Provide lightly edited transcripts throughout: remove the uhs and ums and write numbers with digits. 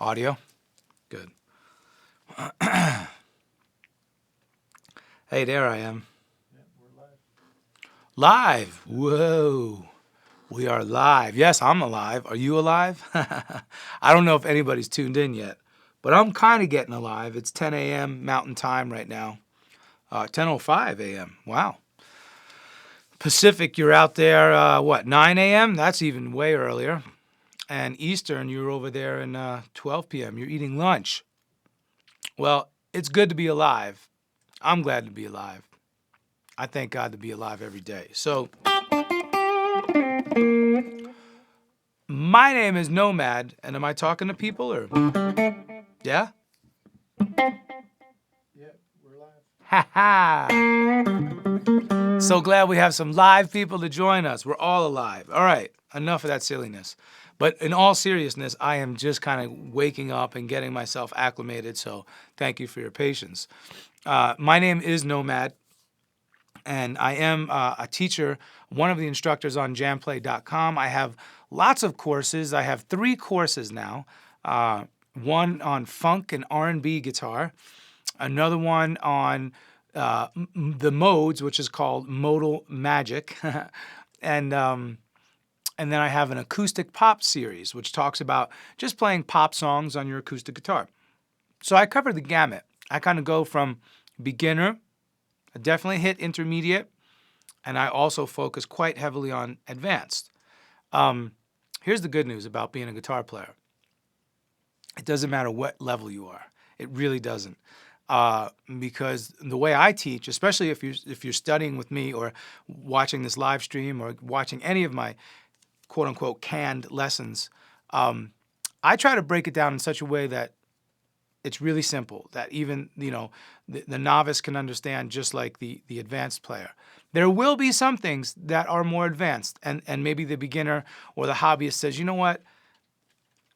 Audio? Good. Hey, there I am. Yeah, we're live. Live. Whoa. We are live. Yes, I'm alive. Are you alive? I don't know if anybody's tuned in yet, but I'm kind of getting alive. It's 10 a.m. Mountain Time right now. 10:05 a.m. Wow. Pacific, you're out there, 9 a.m.? That's even way earlier. And Eastern, you're over there in 12 p.m. You're eating lunch. Well, it's good to be alive. I'm glad to be alive. I thank God to be alive every day. So, my name is Nomad, and am I talking to people or? Yeah? Yeah, we're live. Ha ha! So glad we have some live people to join us. We're all alive. All right, enough of that silliness. But in all seriousness, I am just kind of waking up and getting myself acclimated, so thank you for your patience. My name is Nomad, and I am a teacher, one of the instructors on JamPlay.com. I have lots of courses. I have 3 courses now. One on funk and R&B guitar, another one on the modes, which is called Modal Magic, and then I have an acoustic pop series, which talks about just playing pop songs on your acoustic guitar. So I cover the gamut. I kind of go from beginner, I definitely hit intermediate, and I also focus quite heavily on advanced. Here's the good news about being a guitar player. It doesn't matter what level you are. It really doesn't. Because the way I teach, especially if you're studying with me or watching this live stream or watching any of my quote-unquote canned lessons, I try to break it down in such a way that it's really simple, that even the novice can understand just like the advanced player. There will be some things that are more advanced, and maybe the beginner or the hobbyist says, you know what,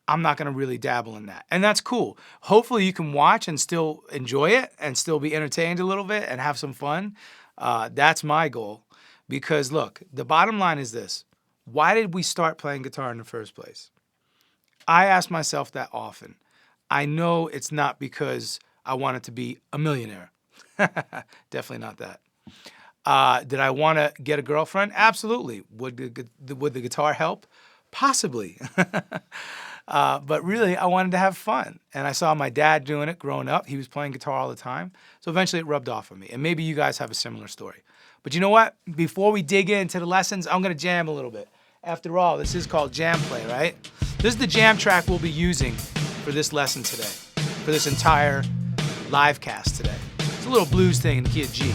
I'm not going to really dabble in that. And that's cool. Hopefully you can watch and still enjoy it and still be entertained a little bit and have some fun. That's my goal. Because look, the bottom line is this. Why did we start playing guitar in the first place? I ask myself that often. I know it's not because I wanted to be a millionaire. Definitely not that. Did I want to get a girlfriend? Absolutely. Would the guitar help? Possibly. But really, I wanted to have fun. And I saw my dad doing it growing up. He was playing guitar all the time. So eventually it rubbed off on me. And maybe you guys have a similar story. But you know what? Before we dig into the lessons, I'm going to jam a little bit. After all, this is called JamPlay, right? This is the jam track we'll be using for this lesson today, for this entire live cast today. It's a little blues thing in the key of G.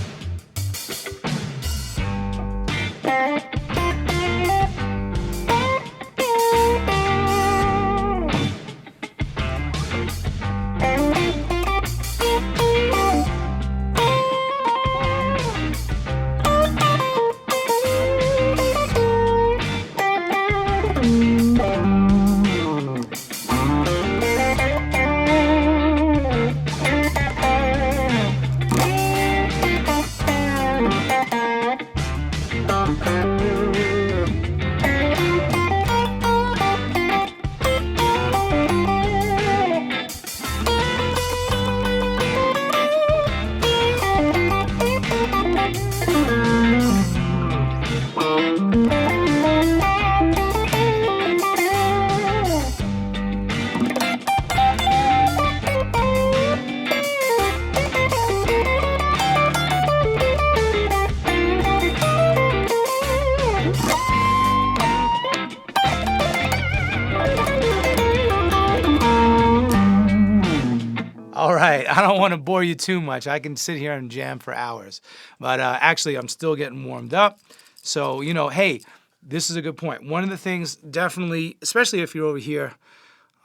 All right, I don't want to bore you too much. I can sit here and jam for hours. But actually, I'm still getting warmed up. So, hey, this is a good point. One of the things definitely, especially if you're over here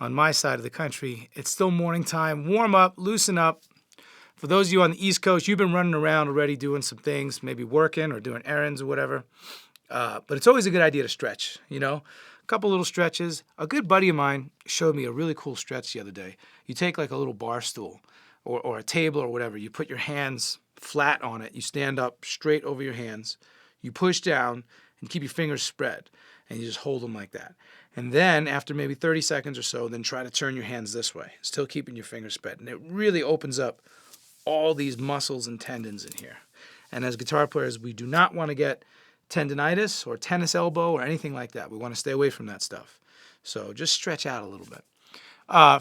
on my side of the country, it's still morning time. Warm up, loosen up. For those of you on the East Coast, you've been running around already doing some things, maybe working or doing errands or whatever. But it's always a good idea to stretch, A couple little stretches. A good buddy of mine showed me a really cool stretch the other day. You take like a little bar stool or a table or whatever. You put your hands flat on it. You stand up straight over your hands. You push down and keep your fingers spread. And you just hold them like that. And then after maybe 30 seconds or so, then try to turn your hands this way, still keeping your fingers spread. And it really opens up all these muscles and tendons in here. And as guitar players, we do not want to get tendonitis or tennis elbow or anything like that. We want to stay away from that stuff. So just stretch out a little bit.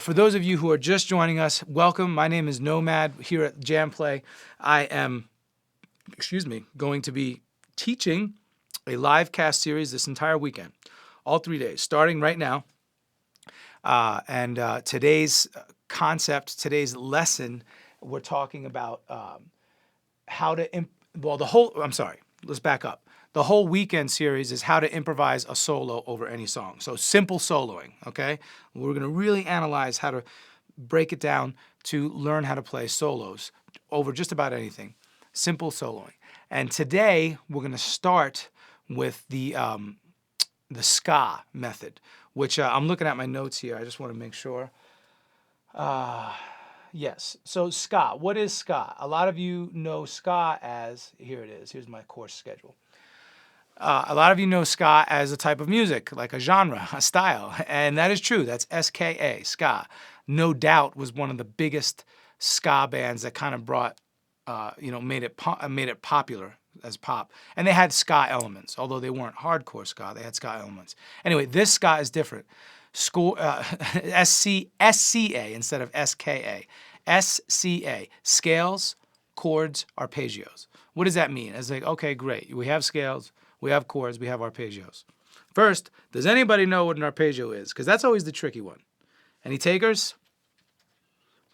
For those of you who are just joining us, welcome. My name is Nomad here at JamPlay. I am, going to be teaching a live cast series this entire weekend, all 3 days, starting right now. Today's concept, today's lesson, we're talking about how to, let's back up. The whole weekend series is how to improvise a solo over any song. So simple soloing, okay? We're going to really analyze how to break it down to learn how to play solos over just about anything. Simple soloing. And today we're going to start with the ska method, which I'm looking at my notes here. I just want to make sure. Yes. So ska. What is ska? A lot of you know ska as, here it is. Here's my course schedule. A lot of you know ska as a type of music, like a genre, a style. And that is true. That's S-K-A, ska. No Doubt was one of the biggest ska bands that kind of brought, made it popular as pop. And they had ska elements, although they weren't hardcore ska. They had ska elements. Anyway, this ska is different. S-C-A instead of S-K-A. S-C-A, scales, chords, arpeggios. What does that mean? It's like, okay, great. We have scales, we have chords, we have arpeggios. First, does anybody know what an arpeggio is? Because that's always the tricky one. Any takers?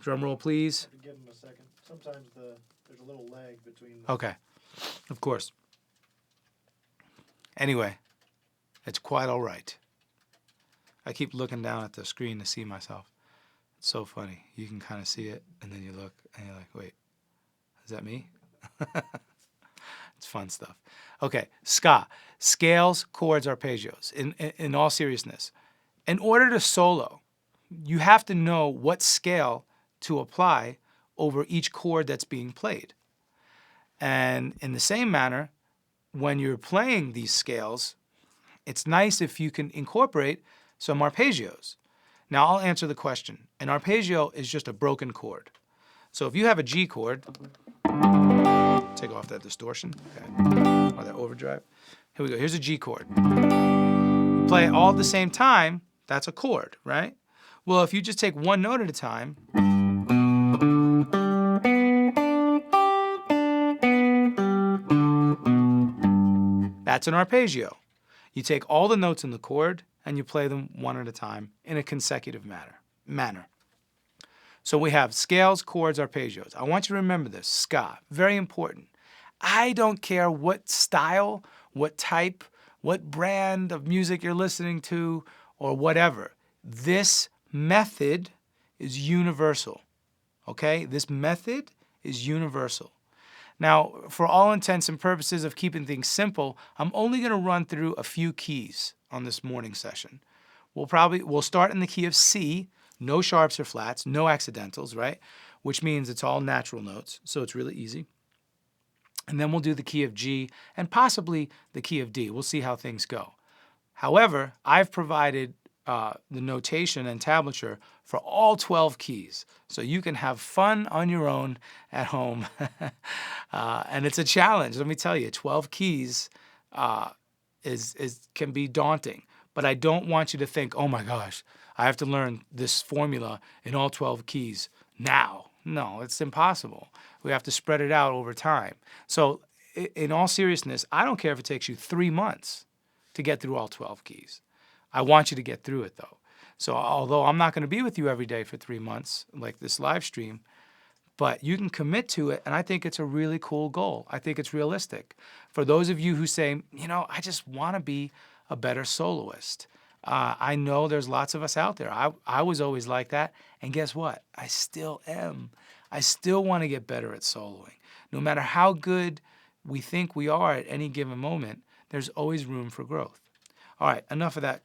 Drum roll, please. I have to give them a second. Sometimes there's a little lag between. Okay, of course. Anyway, it's quite all right. I keep looking down at the screen to see myself. It's so funny. You can kind of see it, and then you look, and you're like, wait, is that me? It's fun stuff. Okay, ska. Scales, chords, arpeggios. In all seriousness, in order to solo, you have to know what scale to apply over each chord that's being played. And in the same manner, when you're playing these scales, it's nice if you can incorporate some arpeggios. Now, I'll answer the question. An arpeggio is just a broken chord. So if you have a G chord, take off that distortion, okay, or that overdrive. Here we go. Here's a G chord. You play it all at the same time, that's a chord, right? Well, if you just take one note at a time, that's an arpeggio. You take all the notes in the chord and you play them one at a time in a consecutive manner. So we have scales, chords, arpeggios. I want you to remember this, ska, very important. I don't care what style, what type, what brand of music you're listening to, or whatever. This method is universal, okay? This method is universal. Now, for all intents and purposes of keeping things simple, I'm only going to run through a few keys on this morning session. We'll start in the key of C, no sharps or flats, no accidentals, right? Which means it's all natural notes, so it's really easy. And then we'll do the key of G and possibly the key of D. We'll see how things go. However, I've provided the notation and tablature for all 12 keys, so you can have fun on your own at home. And it's a challenge, let me tell you. 12 keys can be daunting, but I don't want you to think, oh my gosh, I have to learn this formula in all 12 keys now. No, it's impossible. We have to spread it out over time. So in all seriousness, I don't care if it takes you 3 months to get through all 12 keys. I want you to get through it though. So although I'm not going to be with you every day for 3 months, like this live stream, but you can commit to it, and I think it's a really cool goal. I think it's realistic. For those of you who say, I just want to be a better soloist. I know there's lots of us out there. I was always like that, and guess what? I still am. I still want to get better at soloing. No matter how good we think we are at any given moment, there's always room for growth. All right, enough of that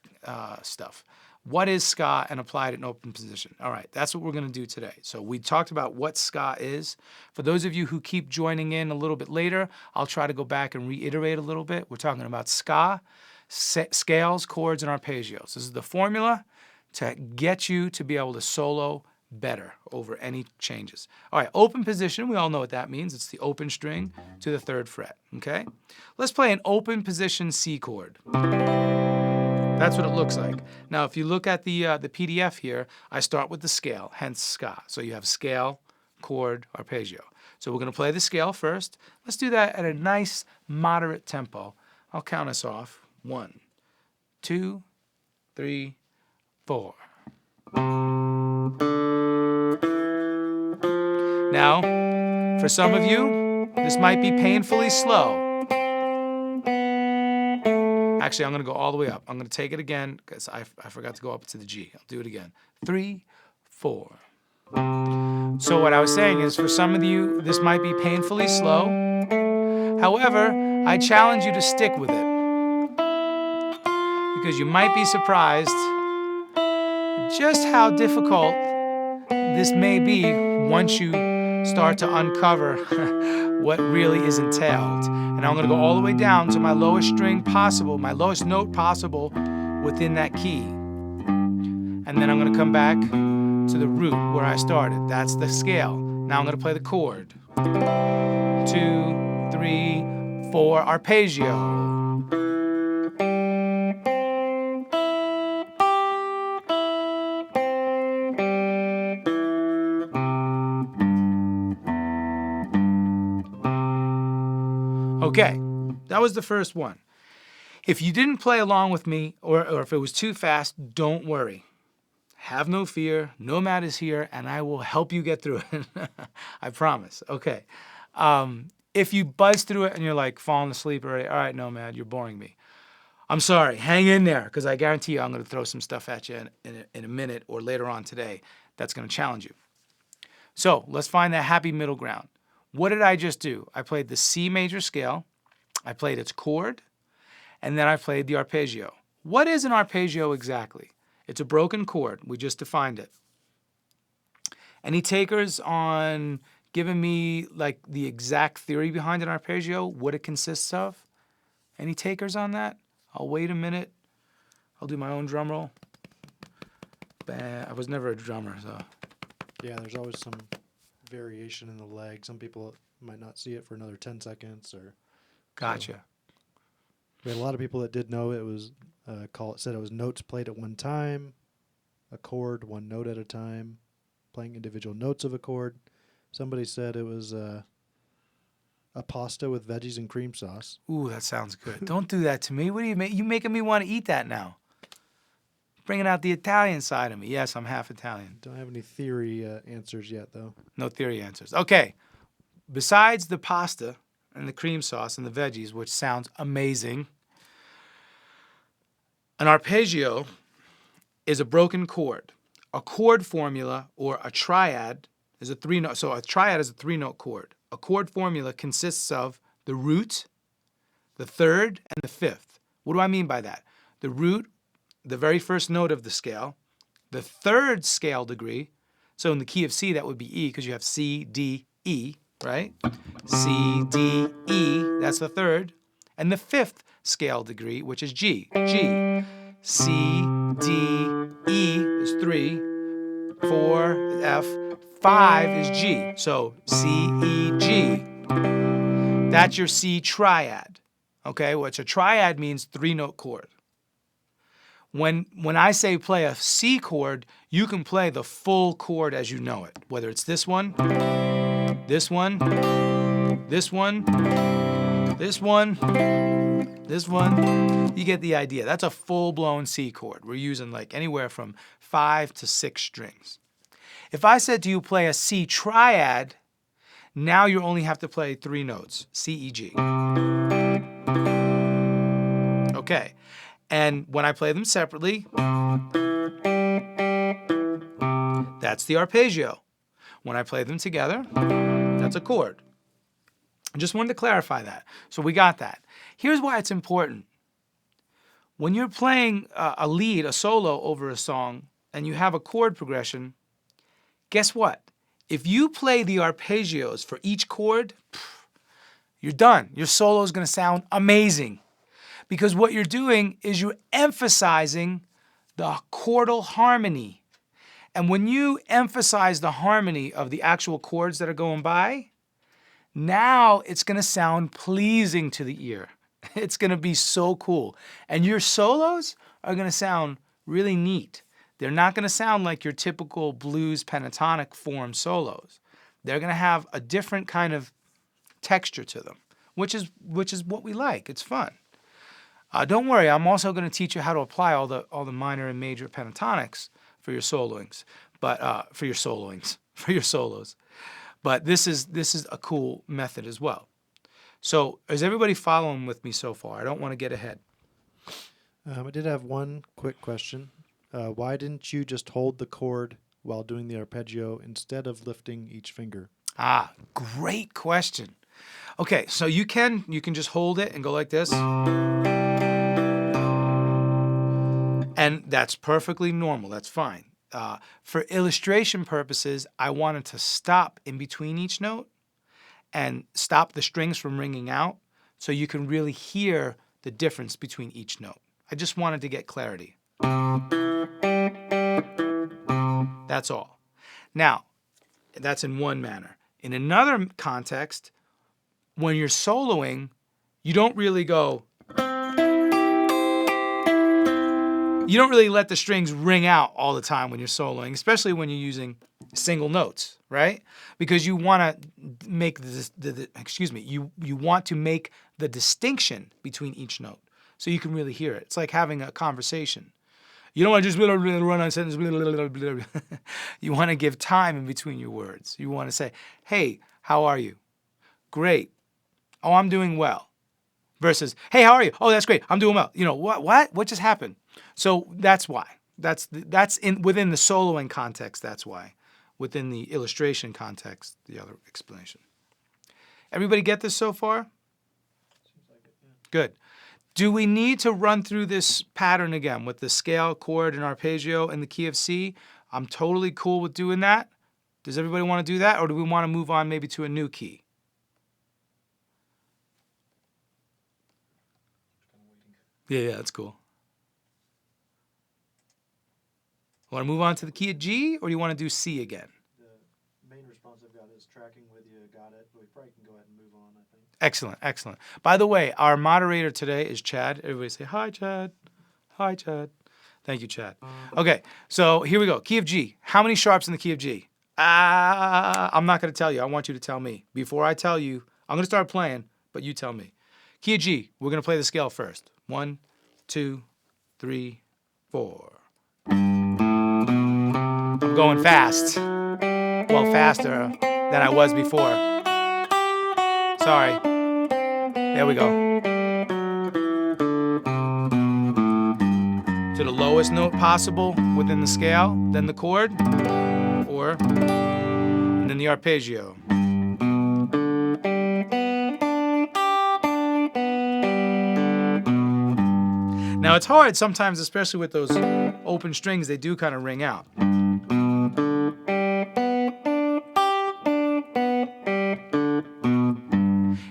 stuff. What is ska and applied in open position? All right, that's what we're going to do today. So we talked about what ska is. For those of you who keep joining in a little bit later, I'll try to go back and reiterate a little bit. We're talking about ska. Scales, chords, and arpeggios. This is the formula to get you to be able to solo better over any changes. All right, open position, we all know what that means. It's the open string to the 3rd fret, okay? Let's play an open position C chord. That's what it looks like. Now, if you look at the PDF here, I start with the scale, hence ska. So you have scale, chord, arpeggio. So we're going to play the scale first. Let's do that at a nice, moderate tempo. I'll count us off. 1, 2, 3, 4. Now, for some of you, this might be painfully slow. Actually, I'm going to go all the way up. I'm going to take it again because I forgot to go up to the G. I'll do it again. 3, 4. So what I was saying is, for some of you, this might be painfully slow. However, I challenge you to stick with it, because you might be surprised just how difficult this may be once you start to uncover what really is entailed. And I'm going to go all the way down to my lowest string possible, my lowest note possible within that key. And then I'm going to come back to the root where I started. That's the scale. Now I'm going to play the chord. 2, 3, 4, arpeggio. Okay, that was the first one. If you didn't play along with me, or if it was too fast, don't worry. Have no fear. Nomad is here, and I will help you get through it. I promise. Okay. If you buzz through it and you're like falling asleep already, all right, Nomad, you're boring me. I'm sorry. Hang in there, because I guarantee you I'm going to throw some stuff at you in a minute or later on today that's going to challenge you. So let's find that happy middle ground. What did I just do? I played the C major scale, I played its chord, and then I played the arpeggio. What is an arpeggio exactly? It's a broken chord. We just defined it. Any takers on giving me like the exact theory behind an arpeggio, what it consists of? Any takers on that? I'll wait a minute. I'll do my own drum roll. I was never a drummer, so. Yeah, there's always some variation in the leg. Some people might not see it for another 10 seconds or. Gotcha. We had a lot of people that did know it was said it was notes played at one time, a chord one note at a time, playing individual notes of a chord. Somebody said it was a pasta with veggies and cream sauce. Ooh, that sounds good. Don't do that to me. What do you make? You making me want to eat that now. Bringing out the Italian side of me. Yes, I'm half Italian. Don't have any theory answers yet, though. No theory answers. Okay. Besides the pasta and the cream sauce and the veggies, which sounds amazing, an arpeggio is a broken chord. A chord formula, or a triad, is a 3-note. So a triad is a 3-note chord. A chord formula consists of the root, the 3rd, and the 5th. What do I mean by that? The root, the very first note of the scale, the 3rd scale degree. So in the key of C, that would be E, because you have C, D, E, right? C, D, E, that's the 3rd. And the 5th scale degree, which is G. G. C, D, E is 3, 4 is F, 5 is G. So C, E, G. That's your C triad. Okay, which a triad means 3-note chord. When I say play a C chord, you can play the full chord as you know it. Whether it's this one, this one, this one, this one, this one. You get the idea. That's a full-blown C chord. We're using like anywhere from 5 to 6 strings. If I said to you play a C triad, now you only have to play 3 notes, C, E, G. Okay. And when I play them separately, that's the arpeggio. When I play them together, that's a chord. I just wanted to clarify that. So we got that. Here's why it's important. When you're playing a lead, a solo over a song, and you have a chord progression, guess what? If you play the arpeggios for each chord, you're done. Your solo is going to sound amazing. Because what you're doing is you're emphasizing the chordal harmony. And when you emphasize the harmony of the actual chords that are going by, now it's going to sound pleasing to the ear. It's going to be so cool. And your solos are going to sound really neat. They're not going to sound like your typical blues pentatonic form solos. They're going to have a different kind of texture to them, which is what we like. It's fun. Don't worry, I'm also going to teach you how to apply all the minor and major pentatonics for your soloings, but for your solos. But this is a cool method as well. So is everybody following with me so far? I don't want to get ahead. I did have one quick question. Why didn't you just hold the chord while doing the arpeggio instead of lifting each finger? Great question. Okay, so you can just hold it and go like this. And that's perfectly normal. That's fine. For illustration purposes, I wanted to stop in between each note and stop the strings from ringing out so you can really hear the difference between each note. I just wanted to get clarity. That's all. Now, that's in one manner. In another context, when you're soloing, you don't really let the strings ring out all the time when you're soloing, especially when you're using single notes, right? Because you want to make you want to make the distinction between each note so you can really hear it. It's like having a conversation. You don't want to just run on a sentence. You want to give time in between your words. You want to say, hey, how are you? Great. Oh, I'm doing well. Versus, hey, how are you? Oh, that's great. I'm doing well. You know, what just happened? So that's why. That's within the soloing context, that's why. Within the illustration context, the other explanation. Everybody get this so far? Seems like it, yeah. Good. Do we need to run through this pattern again with the scale, chord, and arpeggio in the key of C? I'm totally cool with doing that. Does everybody want to do that, or do we want to move on maybe to a new key? Yeah, that's cool. Want to move on to the key of G, or do you want to do C again? The main response I've got is tracking with you, got it. We probably can go ahead and move on, I think. Excellent, excellent. By the way, our moderator today is Chad. Everybody say, hi, Chad. Hi, Chad. Thank you, Chad. Okay, so here we go. Key of G. How many sharps in the key of G? I'm not going to tell you. I want you to tell me. Before I tell you, I'm going to start playing, but you tell me. Key of G. We're going to play the scale first. 1, 2, 3, 4. I'm going fast. Well, faster than I was before. Sorry. There we go. To the lowest note possible within the scale, then the chord, and then the arpeggio. Now it's hard sometimes, especially with those open strings, they do kind of ring out.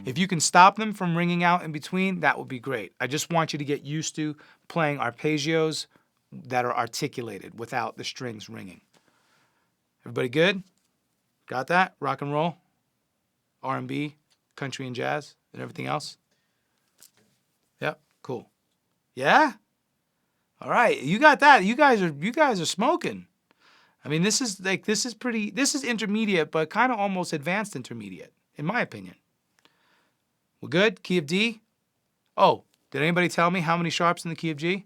If you can stop them from ringing out in between, that would be great. I just want you to get used to playing arpeggios that are articulated without the strings ringing. Everybody good? Got that? Rock and roll? R&B, country and jazz, and everything else? Yep, cool. Yeah? All right, you got that. You guys are smoking. I mean, this is intermediate, but kind of almost advanced intermediate, in my opinion. We're good? Key of D? Oh, did anybody tell me how many sharps in the key of G?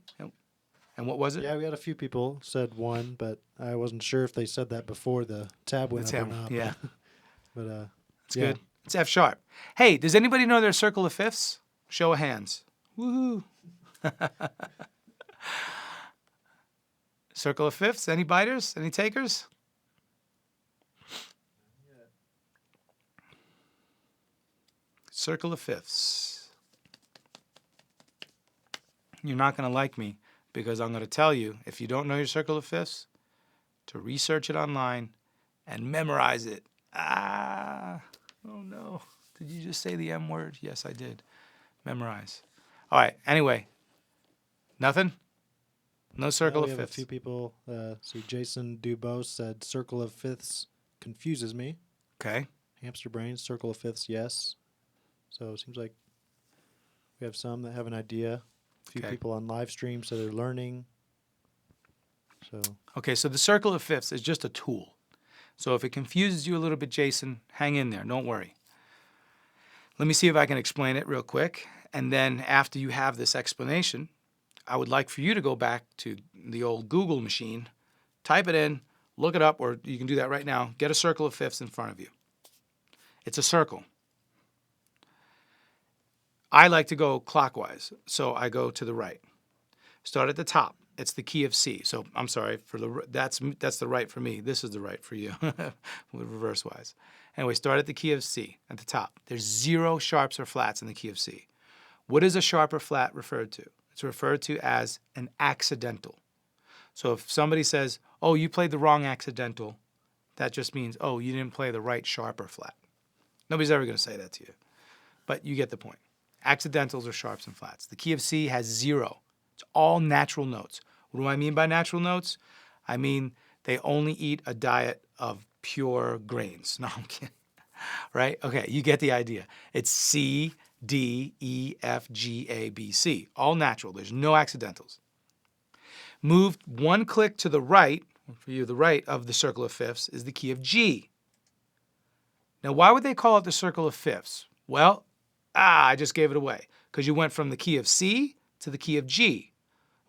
And what was it? Yeah, we had a few people said 1, but I wasn't sure if they said that before the tab went up or not. Yeah. But It's good. It's F sharp. Hey, does anybody know their circle of fifths? Show of hands. Woohoo. Circle of fifths? Any biters? Any takers? Circle of fifths. You're not going to like me because I'm going to tell you, if you don't know your circle of fifths, to research it online and memorize it. Oh no. Did you just say the M word? Yes, I did. Memorize. All right. Anyway, nothing? No circle We of have a fifths. few people. See, Jason Dubose said circle of fifths confuses me. Okay. Hamster brain, circle of fifths, yes. So it seems like we have some that have an idea. A few Okay. people on live stream, so they're learning. So Okay, so the circle of fifths is just a tool. So if it confuses you a little bit, Jason, hang in there. Don't worry. Let me see if I can explain it real quick. And then after you have this explanation, I would like for you to go back to the old Google machine, type it in, look it up, or you can do that right now. Get a circle of fifths in front of you. It's a circle. I like to go clockwise, so I go to the right. Start at the top. It's the key of C. So I'm sorry for that's the right for me. This is the right for you, reverse wise. Anyway, start at the key of C at the top. There's 0 sharps or flats in the key of C. What is a sharp or flat referred to? It's referred to as an accidental. So if somebody says, "Oh, you played the wrong accidental," that just means, "Oh, you didn't play the right sharp or flat." Nobody's ever going to say that to you, but you get the point. Accidentals are sharps and flats. The key of C has 0. It's all natural notes. What do I mean by natural notes? I mean they only eat a diet of pure grains. No, I'm kidding. Right? Okay, you get the idea. It's C, D, E, F, G, A, B, C. All natural. There's no accidentals. Move 1 click to the right, for you, the right of the circle of fifths is the key of G. Now, why would they call it the circle of fifths? Well, I just gave it away because you went from the key of C to the key of G.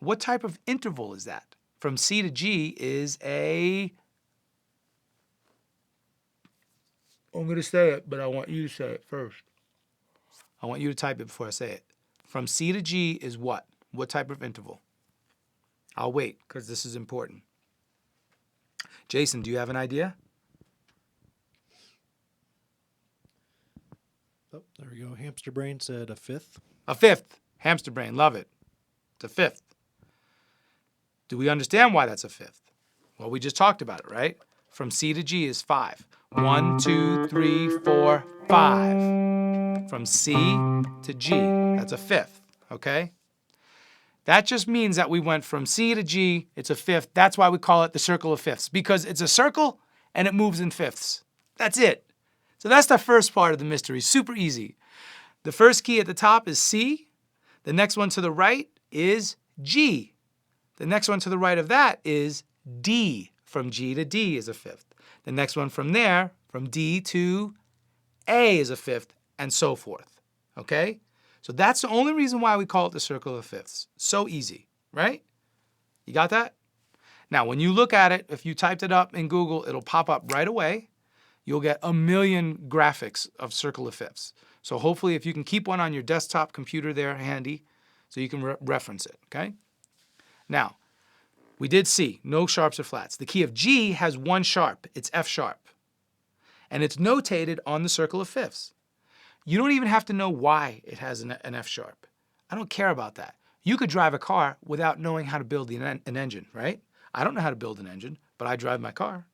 What type of interval is that? From C to G is I'm going to say it, but I want you to say it first. I want you to type it before I say it. From C to G is what? What type of interval? I'll wait because this is important. Jason, do you have an idea? oh, there we go. Hamster brain said a fifth. A fifth. Hamster brain, love it. It's a fifth. Do we understand why that's a fifth? Well, we just talked about it, right? From C to G is 5. 1, 2, 3, 4, 5. From C to G, that's a fifth, okay? That just means that we went from C to G, it's a fifth. That's why we call it the circle of fifths, because it's a circle and it moves in fifths. That's it. So that's the first part of the mystery. Super easy. The first key at the top is C. The next one to the right is G. The next one to the right of that is D. From G to D is a fifth. The next one from there, from D to A is a fifth, and so forth. Okay? So that's the only reason why we call it the circle of fifths. So easy, right? You got that? Now, when you look at it, if you typed it up in Google, it'll pop up right away. You'll get a million graphics of circle of fifths. So hopefully if you can keep one on your desktop computer there handy so you can reference it, okay? Now, we did C, no sharps or flats. The key of G has 1 sharp. It's F sharp. And it's notated on the circle of fifths. You don't even have to know why it has an F sharp. I don't care about that. You could drive a car without knowing how to build an engine, right? I don't know how to build an engine, but I drive my car.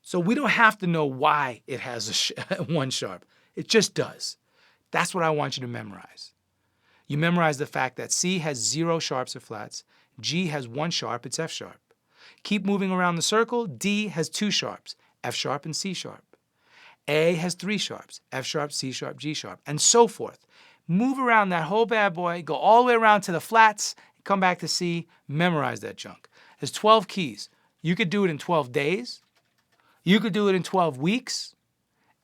So we don't have to know why it has a 1 sharp. It just does. That's what I want you to memorize. You memorize the fact that C has 0 sharps or flats. G has 1 sharp, it's F sharp. Keep moving around the circle. D has 2 sharps, F sharp and C sharp. A has 3 sharps, F sharp, C sharp, G sharp, and so forth. Move around that whole bad boy, go all the way around to the flats, come back to C, memorize that junk. There's 12 keys. You could do it in 12 days. You could do it in 12 weeks.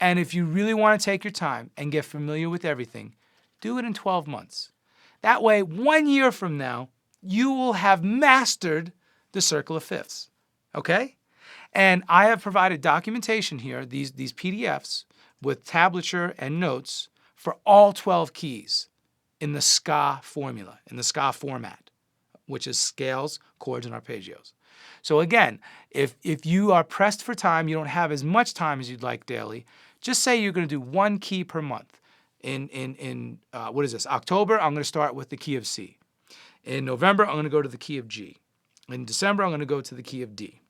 And if you really want to take your time and get familiar with everything, do it in 12 months. That way, 1 year from now, you will have mastered the circle of fifths, okay? And I have provided documentation here, these PDFs with tablature and notes for all 12 keys in the ska formula, in the ska format, which is scales, chords, and arpeggios. So again, if you are pressed for time, you don't have as much time as you'd like daily, just say you're going to do 1 key per month. In what is this, October, I'm going to start with the key of C. In November, I'm going to go to the key of G. In December, I'm going to go to the key of D.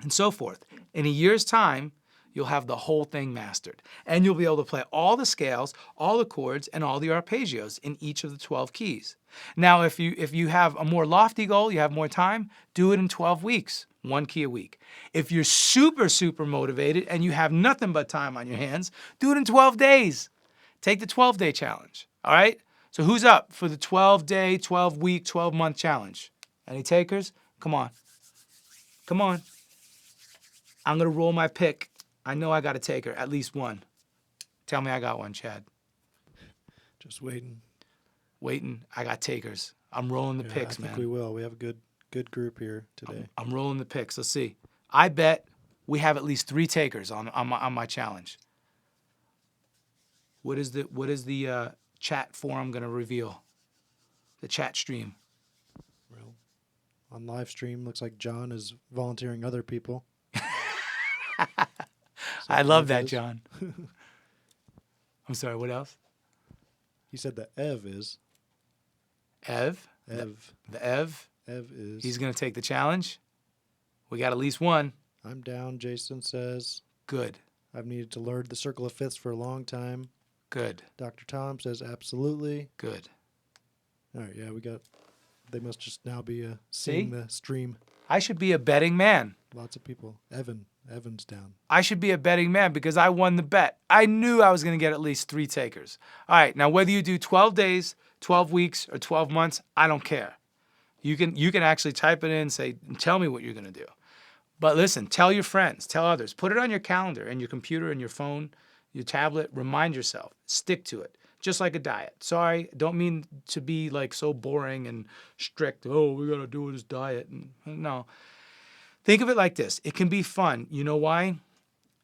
And so forth. In a year's time, you'll have the whole thing mastered. And you'll be able to play all the scales, all the chords, and all the arpeggios in each of the 12 keys. Now, if you have a more lofty goal, you have more time, do it in 12 weeks, 1 key a week. If you're super, super motivated and you have nothing but time on your hands, do it in 12 days. Take the 12-day challenge, all right? So who's up for the 12-day, 12-week, 12-month challenge? Any takers? Come on. Come on. I'm going to roll my pick. I know I got a taker, at least one. Tell me I got one, Chad. Just waiting. Waiting. I got takers. I'm rolling the picks, I think man. we will. We have a good group here today. I'm rolling the picks. Let's see. I bet we have at least 3 takers on my challenge. What is the chat forum going to reveal? The chat stream. Well, on live stream, looks like John is volunteering other people. I love that, John. I'm sorry, what else? He said that Ev is. Ev? Ev. The Ev? Ev is. He's going to take the challenge. We got at least one. I'm down, Jason says. Good. I've needed to learn the circle of fifths for a long time. Good. Dr. Tom says absolutely. Good. All right, yeah, they must just now be seeing the stream. I should be a betting man. Lots of people. Evan's down. I should be a betting man because I won the bet. I knew I was going to get at least 3 takers. All right, now whether you do 12 days, 12 weeks, or 12 months, I don't care. You can actually type it in and say, tell me what you're going to do. But listen, tell your friends, tell others. Put it on your calendar and your computer and your phone, your tablet. Remind yourself. Stick to it. Just like a diet. Sorry, don't mean to be like so boring and strict. Oh, we got to do this diet. No. Think of it like this. It can be fun. You know why?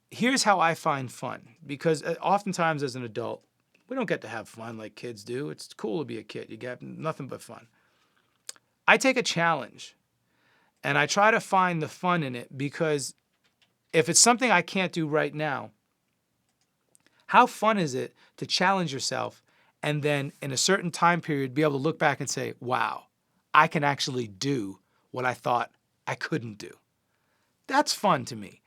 Here's how I find fun. Because oftentimes as an adult, we don't get to have fun like kids do. It's cool to be a kid. You get nothing but fun. I take a challenge and I try to find the fun in it because if it's something I can't do right now, how fun is it to challenge yourself and then in a certain time period be able to look back and say, wow, I can actually do what I thought I couldn't do. That's fun to me.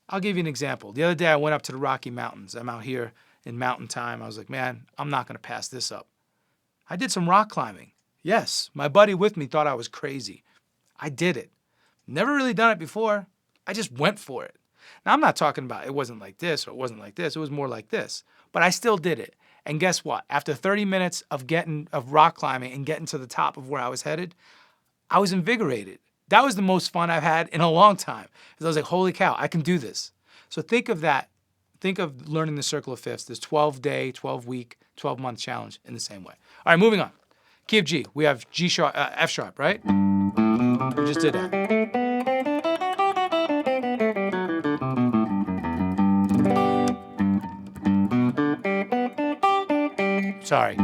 I'll give you an example. The other day I went up to the Rocky Mountains. I'm out here in mountain time. I was like, man, I'm not going to pass this up. I did some rock climbing. Yes, my buddy with me thought I was crazy. I did it. Never really done it before. I just went for it. Now, I'm not talking about it wasn't like this or it wasn't like this. It was more like this. But I still did it. And guess what? After 30 minutes of rock climbing and getting to the top of where I was headed, I was invigorated. That was the most fun I've had in a long time. Because I was like, holy cow, I can do this. So think of that. Think of learning the circle of fifths, this 12-day, 12-week, 12-month challenge in the same way. All right, moving on. Key of G. We have G sharp, F sharp, right? We just did that. Sorry.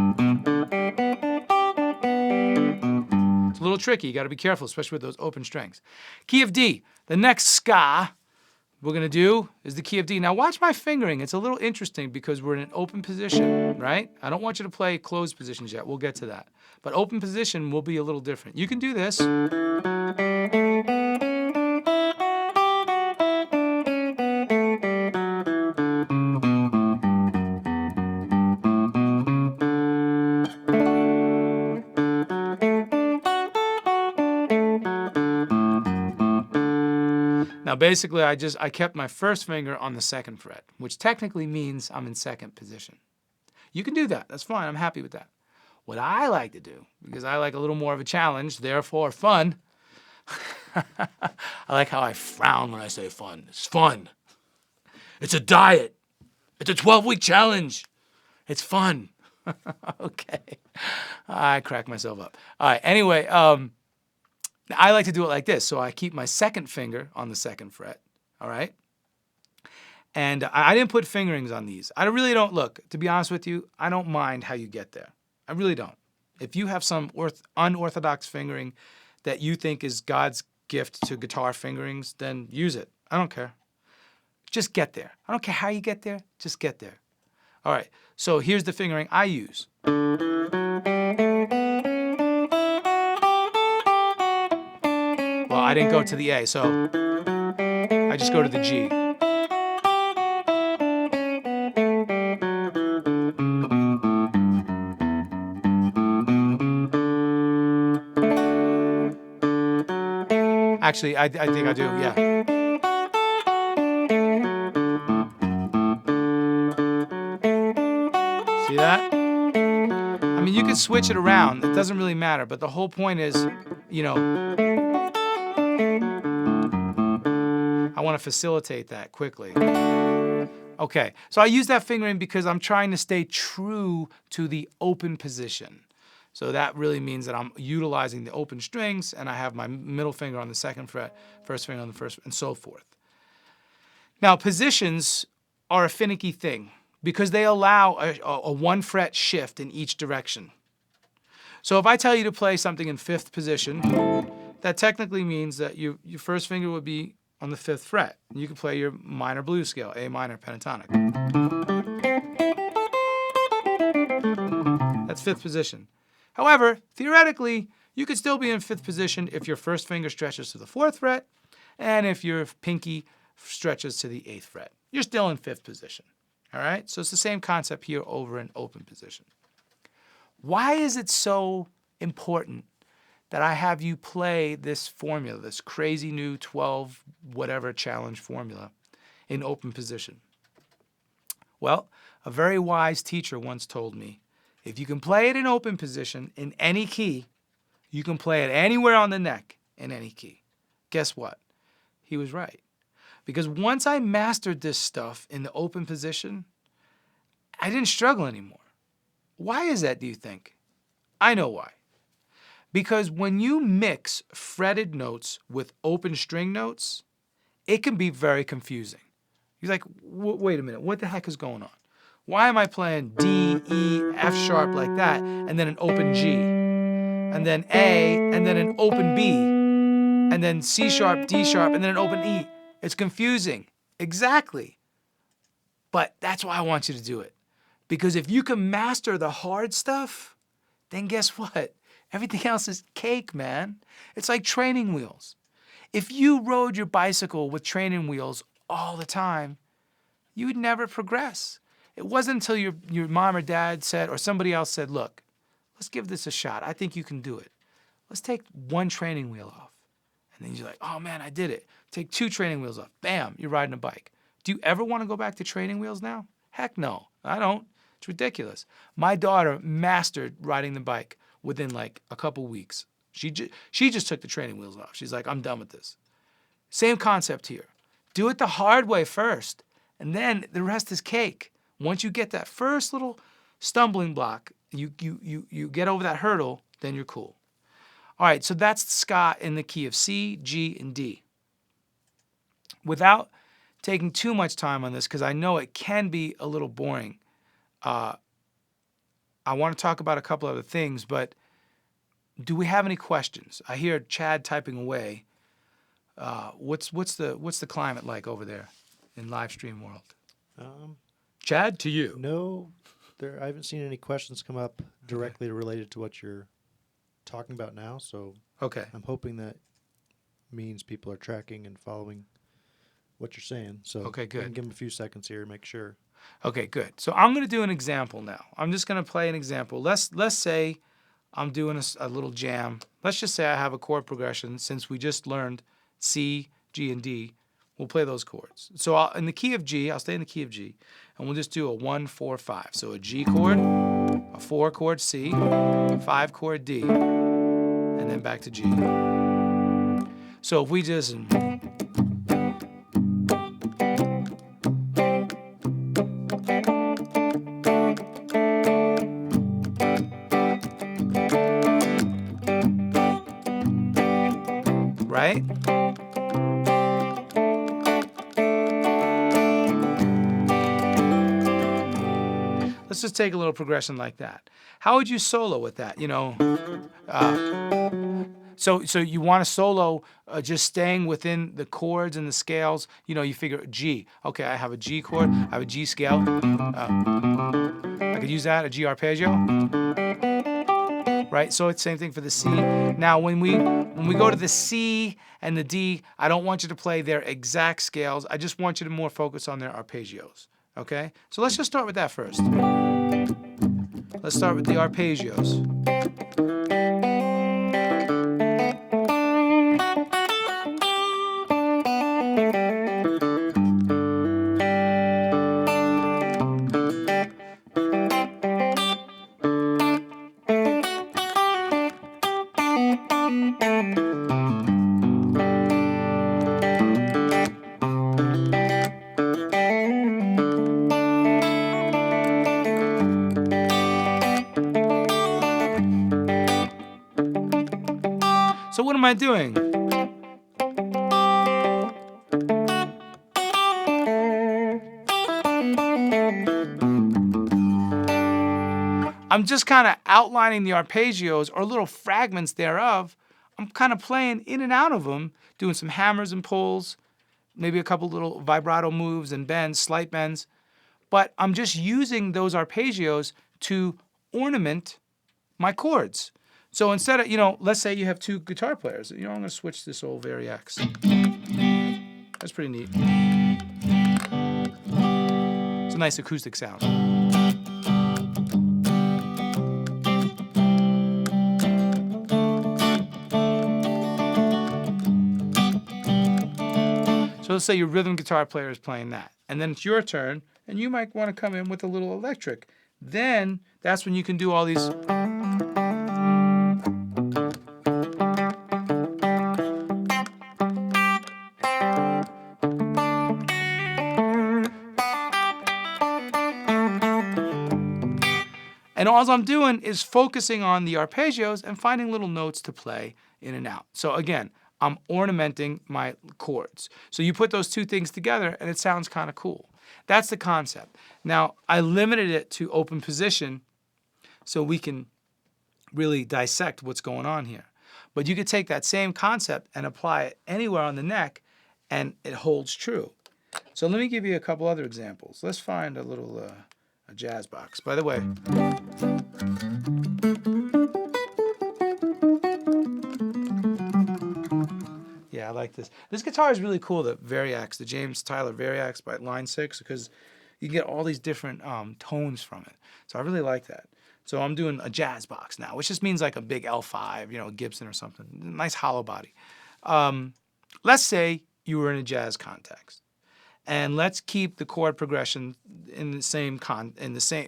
It's a little tricky. You got to be careful, especially with those open strings. Key of D. The next ska we're going to do is the key of D. Now watch my fingering. It's a little interesting because we're in an open position, right? I don't want you to play closed positions yet. We'll get to that. But open position will be a little different. You can do this. Now basically I kept my first finger on the second fret, which technically means I'm in second position. You can do that. That's fine. I'm happy with that. What I like to do, because I like a little more of a challenge, therefore fun. I like how I frown when I say fun. It's fun. It's a diet. It's a 12-week challenge. It's fun. Okay. I crack myself up. All right. Anyway, I like to do it like this. So I keep my second finger on the second fret. All right. And I didn't put fingerings on these. I really don't, look, to be honest with you, I don't mind how you get there. I really don't. If you have some unorthodox fingering that you think is God's gift to guitar fingerings, then use it. I don't care. Just get there. I don't care how you get there. Just get there. All right. So here's the fingering I use. Well, I didn't go to the A, so I just go to the G. Actually, I think I do, yeah. See that? I mean, you can switch it around. It doesn't really matter. But the whole point is, you know, I want to facilitate that quickly. Okay, so I use that fingering because I'm trying to stay true to the open position. So that really means that I'm utilizing the open strings, and I have my middle finger on the second fret, first finger on the first, and so forth. Now, positions are a finicky thing because they allow a one fret shift in each direction. So if I tell you to play something in fifth position, that technically means that your first finger would be on the fifth fret. You can play your minor blues scale, A minor pentatonic. That's fifth position. However, theoretically, you could still be in fifth position if your first finger stretches to the fourth fret and if your pinky stretches to the eighth fret. You're still in fifth position. All right? So it's the same concept here over in open position. Why is it so important that I have you play this formula, this crazy new 12 whatever challenge formula in open position? Well, a very wise teacher once told me, if you can play it in open position in any key, you can play it anywhere on the neck in any key. Guess what? He was right. Because once I mastered this stuff in the open position, I didn't struggle anymore. Why is that, do you think? I know why. Because when you mix fretted notes with open string notes, it can be very confusing. You're like, wait a minute, what the heck is going on? Why am I playing D, E, F sharp like that, and then an open G, and then A, and then an open B, and then C sharp, D sharp, and then an open E? It's confusing. Exactly. But that's why I want you to do it. Because if you can master the hard stuff, then guess what? Everything else is cake, man. It's like training wheels. If you rode your bicycle with training wheels all the time, you would never progress. It wasn't until your mom or dad said, or somebody else said, look, let's give this a shot. I think you can do it. Let's take one training wheel off. And then you're like, oh man, I did it. Take two training wheels off. Bam, you're riding a bike. Do you ever want to go back to training wheels now? Heck no, I don't. It's ridiculous. My daughter mastered riding the bike within like a couple weeks. She just took the training wheels off. She's like, I'm done with this. Same concept here. Do it the hard way first, and then the rest is cake. Once you get that first little stumbling block, you get over that hurdle, then you're cool. All right, so that's ska in the key of C, G, and D. Without taking too much time on this, because I know it can be a little boring, I want to talk about a couple other things, but do we have any questions? I hear Chad typing away. What's the climate like over there in live stream world? Chad, to you. No, I haven't seen any questions come up directly related to what you're talking about now. So Okay. I'm hoping that means people are tracking and following what you're saying. So Okay, good. I can give them a few seconds here to make sure. Okay, good. So I'm going to do an example now. I'm just going to play an example. Let's say I'm doing a little jam. Let's just say I have a chord progression. Since we just learned C, G, and D, we'll play those chords. So in the key of G, I'll stay in the key of G, and we'll just do a 1, 4, 5. So a G chord, a 4 chord C, 5 chord D, and then back to G. So if we just... right? Let's just take a little progression like that. How would you solo with that? You know, so you want to solo just staying within the chords and the scales. You know, you figure G. Okay, I have a G chord. I have a G scale. I could use that, a G arpeggio. Right? So it's the same thing for the C. Now, when we go to the C and the D, I don't want you to play their exact scales. I just want you to more focus on their arpeggios. Okay? So let's just start with that first. Let's start with the arpeggios. am I doing? I'm just kind of outlining the arpeggios or little fragments thereof. I'm kind of playing in and out of them, doing some hammers and pulls, maybe a couple little vibrato moves and bends, slight bends. But I'm just using those arpeggios to ornament my chords. So instead of, let's say you have two guitar players. I'm going to switch this old Variax. That's pretty neat. It's a nice acoustic sound. So let's say your rhythm guitar player is playing that. And then it's your turn, and you might want to come in with a little electric. Then that's when you can do all these. And all I'm doing is focusing on the arpeggios and finding little notes to play in and out. So again, I'm ornamenting my chords. So you put those two things together and it sounds kind of cool. That's the concept. Now, I limited it to open position so we can really dissect what's going on here. But you could take that same concept and apply it anywhere on the neck and it holds true. So let me give you a couple other examples. Let's find a little a jazz box. By the way, yeah, I like this. This guitar is really cool, the Variax, the James Tyler Variax by Line 6, because you can get all these different tones from it. So I really like that. So I'm doing a jazz box now, which just means like a big L5, Gibson or something. Nice hollow body. Let's say you were in a jazz context. And let's keep the chord progression in the same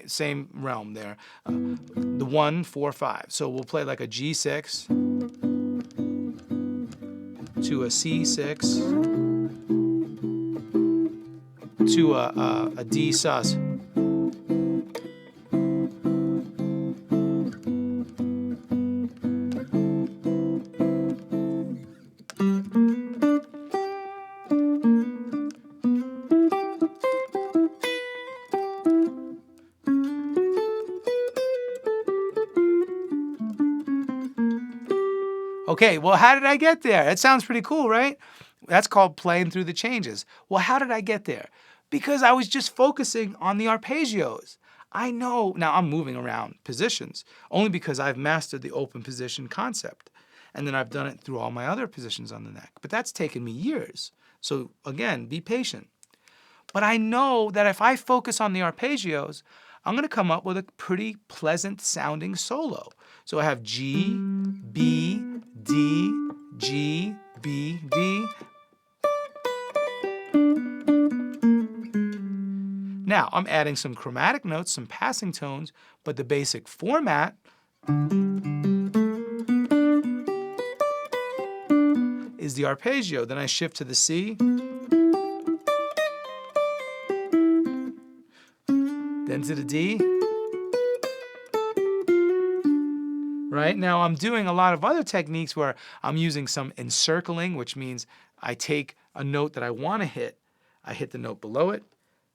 same realm there. The 1, 4, 5. So we'll play like a G6 to a C6 to a D sus. Okay, well, how did I get there? It sounds pretty cool, right? That's called playing through the changes. Well, how did I get there? Because I was just focusing on the arpeggios. I know, now I'm moving around positions, only because I've mastered the open position concept. And then I've done it through all my other positions on the neck. But that's taken me years. So again, be patient. But I know that if I focus on the arpeggios, I'm going to come up with a pretty pleasant sounding solo. So I have G, B, D, G, B, D. Now, I'm adding some chromatic notes, some passing tones, but the basic format is the arpeggio. Then I shift to the C, then to the D. Right? Now I'm doing a lot of other techniques where I'm using some encircling, which means I take a note that I want to hit, I hit the note below it,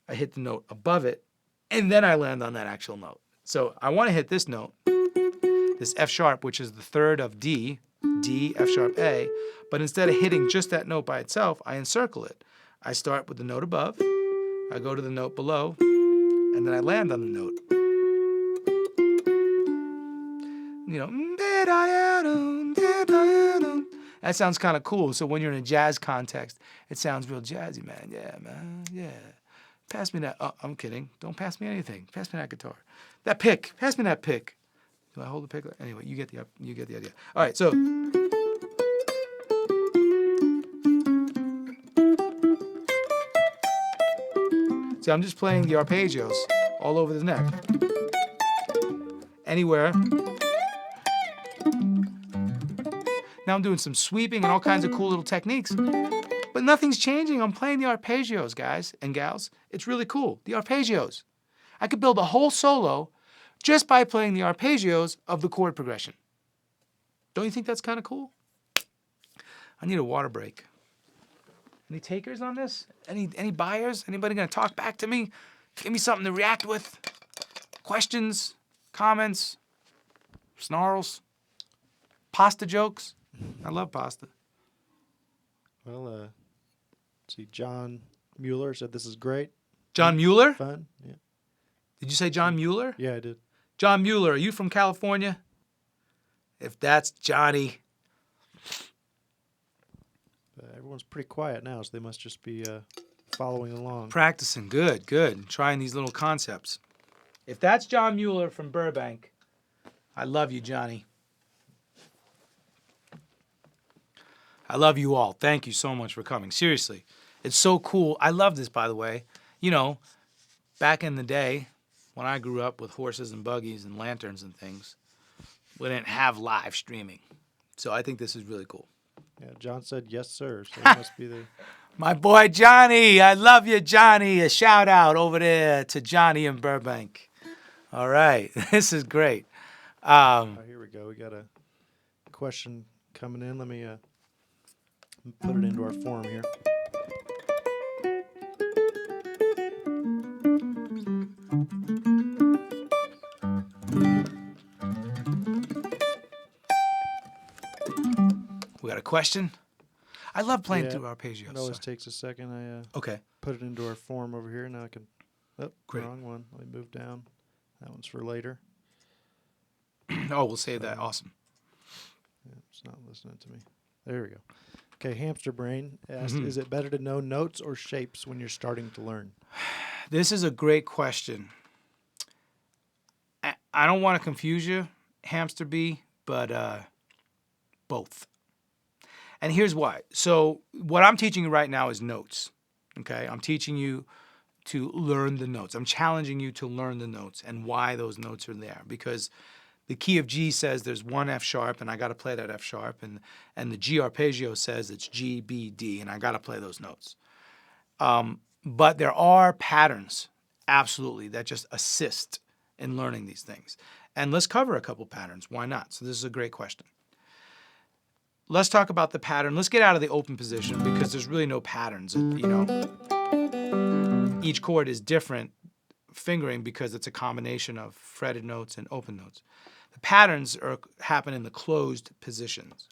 I hit the note above it, and then I land on that actual note. So I want to hit this note, this F sharp, which is the third of D, D, F sharp, A, but instead of hitting just that note by itself, I encircle it. I start with the note above, I go to the note below, and then I land on the note. That sounds kind of cool. So when you're in a jazz context, it sounds real jazzy, man. Yeah, man. Yeah. Pass me that. Oh, I'm kidding. Don't pass me anything. Pass me that guitar. That pick. Pass me that pick. Do I hold the pick? Anyway, you get the idea. All right, so. See, I'm just playing the arpeggios all over the neck. Anywhere. Now I'm doing some sweeping and all kinds of cool little techniques. But nothing's changing. I'm playing the arpeggios, guys and gals. It's really cool. The arpeggios. I could build a whole solo just by playing the arpeggios of the chord progression. Don't you think that's kind of cool? I need a water break. Any takers on this? Any buyers? Anybody gonna talk back to me? Give me something to react with? Questions? Comments? Snarls? Pasta jokes? I love pasta. Well, let's see. John Mueller said this is great. John Mueller? Fun. Yeah. Did you say John Mueller? Yeah, I did. John Mueller, are you from California? If that's Johnny. Everyone's pretty quiet now, so they must just be following along. Practicing. Good, good. Trying these little concepts. If that's John Mueller from Burbank, I love you, Johnny. I love you all. Thank you so much for coming. Seriously. It's so cool. I love this, by the way. You know, back in the day, when I grew up with horses and buggies and lanterns and things, we didn't have live streaming. So I think this is really cool. Yeah, John said yes, sir. So it must be the. My boy Johnny. I love you, Johnny. A shout out over there to Johnny in Burbank. All right. This is great. Oh, here we go. We got a question coming in. Let me put it into our forum here. We got a question? I love playing Yeah, through arpeggios. It always so- takes a second. I Okay. put it into our forum over here. Now I can. Oh, Great. wrong one. Let me move down. That one's for later. Oh, we'll save that. Awesome. Yeah, it's not listening to me. There we go. Okay, Hamster Brain asked, Mhm. is it better to know notes or shapes when you're starting to learn? This is a great question. I don't want to confuse you, Hamster Bee, but both. And here's why. So what I'm teaching you right now is notes. Okay? I'm teaching you to learn the notes. I'm challenging you to learn the notes and why those notes are there. Because the key of G says there's one F sharp, and I got to play that F sharp. And the G arpeggio says it's G, B, D, and I got to play those notes. But there are patterns, absolutely, that just assist in learning these things. And let's cover a couple patterns. Why not? So this is a great question. Let's talk about the pattern. Let's get out of the open position because there's really no patterns. You know, each chord is different fingering because it's a combination of fretted notes and open notes. The patterns happen in the closed positions.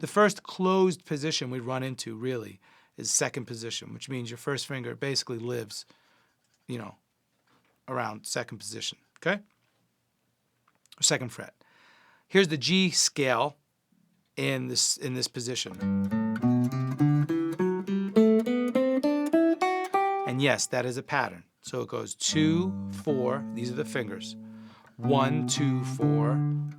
The first closed position we run into really is second position, which means your first finger basically lives, you know, around second position, okay? Or second fret. Here's the G scale in this position. And yes, that is a pattern. So it goes 2, 4, these are the fingers. 1, 2, 4,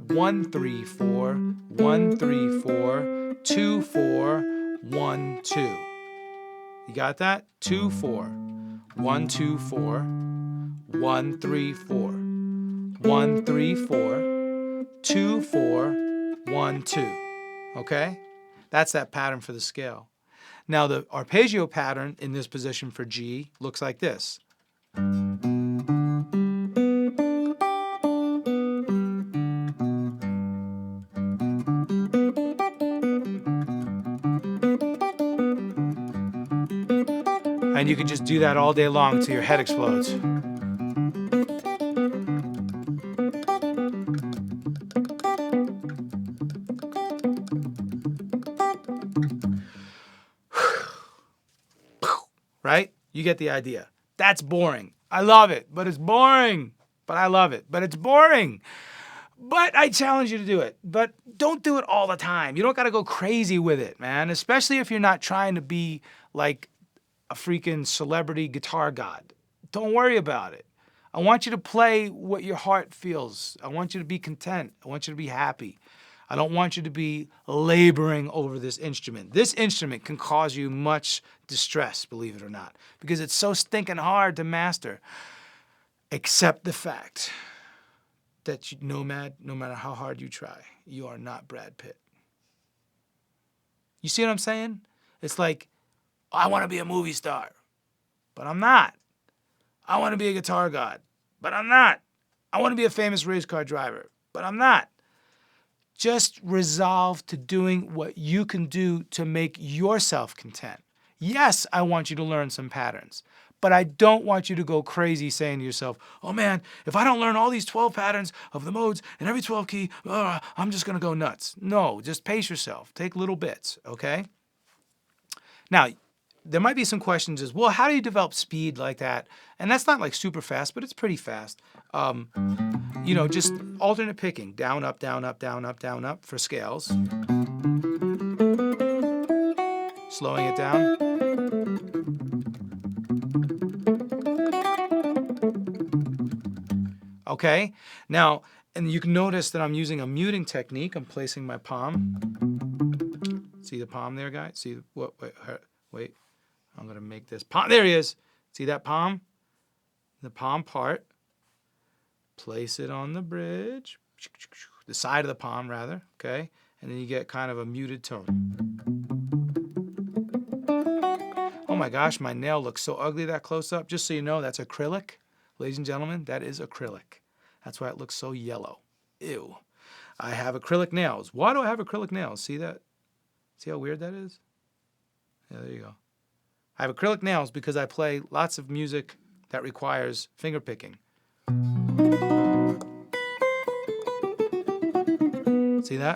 1, 3, 4, 1, 3, 4, 2, 4, 1, 2. You got that? 2, 4, 1, 2, 4, 1, 3, 4, 1, 3, 4, 2, 4, 1, 2. Okay? That's that pattern for the scale. Now the arpeggio pattern in this position for G looks like this. And you can just do that all day long until your head explodes. Right? You get the idea. That's boring. I love it, but it's boring. But I love it, but it's boring. But I challenge you to do it. But don't do it all the time. You don't got to go crazy with it, man. Especially if you're not trying to be like a freaking celebrity guitar god. Don't worry about it. I want you to play what your heart feels. I want you to be content. I want you to be happy. I don't want you to be laboring over this instrument. This instrument can cause you much distress, believe it or not, because it's so stinking hard to master. Accept the fact that Nomad, no matter how hard you try, you are not Brad Pitt. You see what I'm saying? It's like, I want to be a movie star, but I'm not. I want to be a guitar god, but I'm not. I want to be a famous race car driver, but I'm not. Just resolve to doing what you can do to make yourself content. Yes, I want you to learn some patterns, but I don't want you to go crazy saying to yourself, oh man, if I don't learn all these 12 patterns of the modes in every 12 key, I'm just going to go nuts. No, just pace yourself. Take little bits, okay? Now, there might be some questions as, well, how do you develop speed like that? And that's not like super fast, but it's pretty fast. Just alternate picking, down, up, down, up, down, up, down, up for scales. Slowing it down. Okay, now, and you can notice that I'm using a muting technique. I'm placing my palm. See the palm there, guys? See what? Wait. I'm gonna make this palm. There he is. See that palm? The palm part. Place it on the bridge, the side of the palm rather. Okay, and then you get kind of a muted tone. Oh my gosh, my nail looks so ugly that close up. Just so you know, that's acrylic. Ladies and gentlemen, that is acrylic. That's why it looks so yellow. Ew. I have acrylic nails. Why do I have acrylic nails? See that? See how weird that is? Yeah, there you go. I have acrylic nails because I play lots of music that requires finger picking. See that?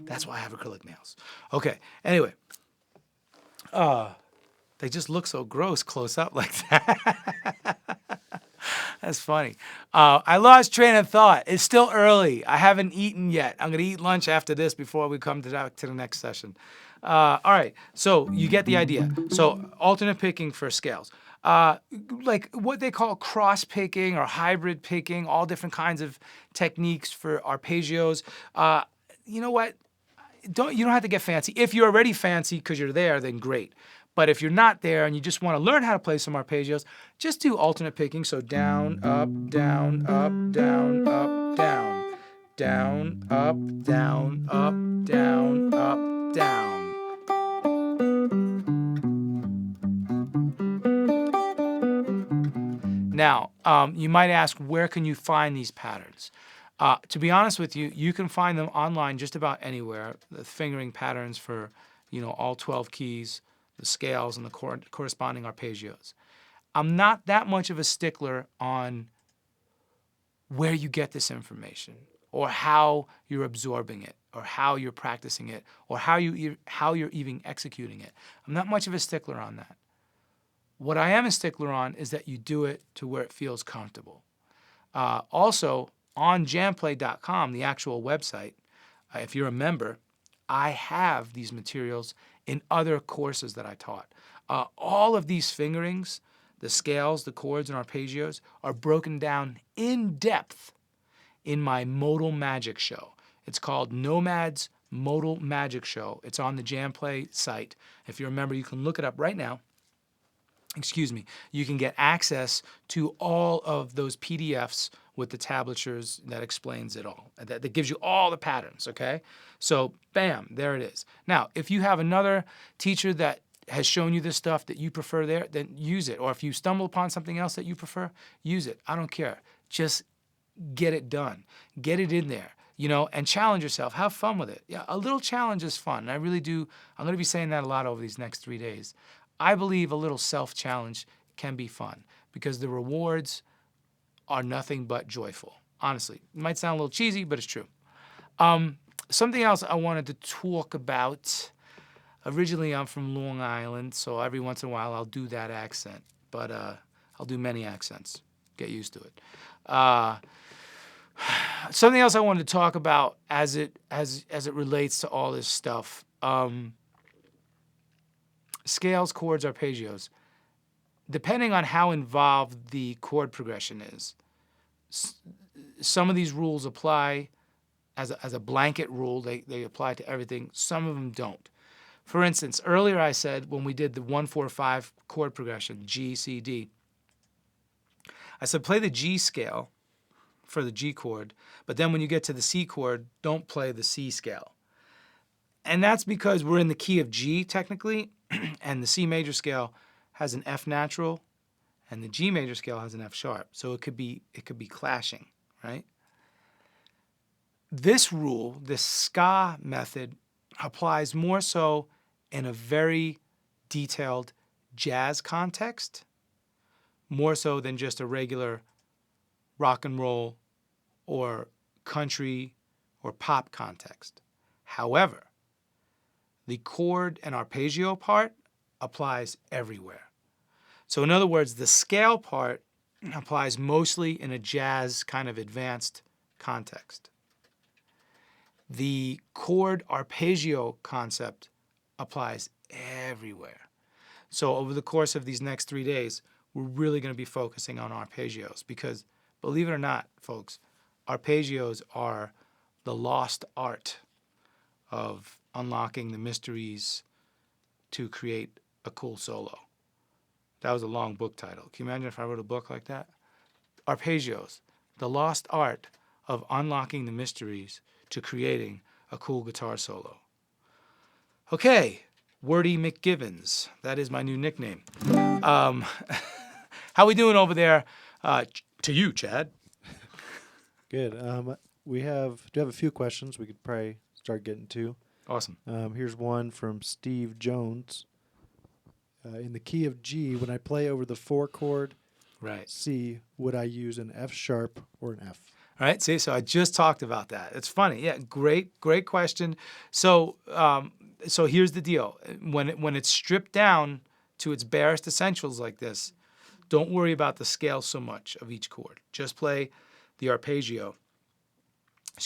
That's why I have acrylic nails. Okay, anyway. They just look so gross close up like that. That's funny. I lost train of thought. It's still early. I haven't eaten yet. I'm going to eat lunch after this before we come to the next session. All right, so you get the idea. So alternate picking for scales. Like what they call cross picking or hybrid picking, all different kinds of techniques for arpeggios. You know what? You don't have to get fancy. If you're already fancy because you're there, then great. But if you're not there and you just want to learn how to play some arpeggios, just do alternate picking. So down, up, down, up, down, up, down. Down, up, down, up, down, up, down. Now, you might ask, where can you find these patterns? To be honest with you, you can find them online just about anywhere. The fingering patterns for, all 12 keys, the scales, and the corresponding arpeggios. I'm not that much of a stickler on where you get this information, or how you're absorbing it, or how you're practicing it, or how you're even executing it. I'm not much of a stickler on that. What I am a stickler on is that you do it to where it feels comfortable. Also, on JamPlay.com, the actual website, if you're a member, I have these materials in other courses that I taught. All of these fingerings, the scales, the chords, and arpeggios are broken down in depth in my Modal Magic Show. It's called Nomad's Modal Magic Show. It's on the JamPlay site. If you're a member, you can look it up right now. You can get access to all of those PDFs with the tablatures that explains it all. That gives you all the patterns, okay? So, bam, there it is. Now, if you have another teacher that has shown you this stuff that you prefer there, then use it. Or if you stumble upon something else that you prefer, use it. I don't care. Just get it done. Get it in there, and challenge yourself. Have fun with it. Yeah, a little challenge is fun. I really do. I'm going to be saying that a lot over these next 3 days. I believe a little self-challenge can be fun because the rewards are nothing but joyful. Honestly, it might sound a little cheesy, but it's true. Something else I wanted to talk about. Originally, I'm from Long Island, so every once in a while I'll do that accent, but I'll do many accents. Get used to it. Something else I wanted to talk about as it relates to all this stuff. Scales, chords, arpeggios. Depending on how involved the chord progression is, some of these rules apply as a blanket rule. They apply to everything. Some of them don't. For instance, earlier I said when we did the 1-4-5 chord progression, G, C, D, I said play the G scale for the G chord, but then when you get to the C chord, don't play the C scale. And that's because we're in the key of G technically, and the C major scale has an F natural and the G major scale has an F sharp. So it could be clashing, right? This rule, this ska method, applies more so in a very detailed jazz context, more so than just a regular rock and roll or country or pop context. However, the chord and arpeggio part applies everywhere. So in other words, the scale part applies mostly in a jazz kind of advanced context. The chord arpeggio concept applies everywhere. So over the course of these next 3 days, we're really going to be focusing on arpeggios because, believe it or not, folks, arpeggios are the lost art of unlocking the mysteries to create a cool solo. That was a long book title. Can you imagine if I wrote a book like that? Arpeggios, the lost art of unlocking the mysteries to creating a cool guitar solo. Okay, Wordy McGivens. That is my new nickname. How we doing over there? To you, Chad. Good. Do have a few questions we could probably start getting to. Awesome. Here's one from Steve Jones. In the key of G, when I play over the 4 chord Right. C, would I use an F sharp or an F? All right. See, so I just talked about that. It's funny. Yeah. Great question. So, so here's the deal. When it's stripped down to its barest essentials like this, don't worry about the scale so much of each chord. Just play the arpeggio.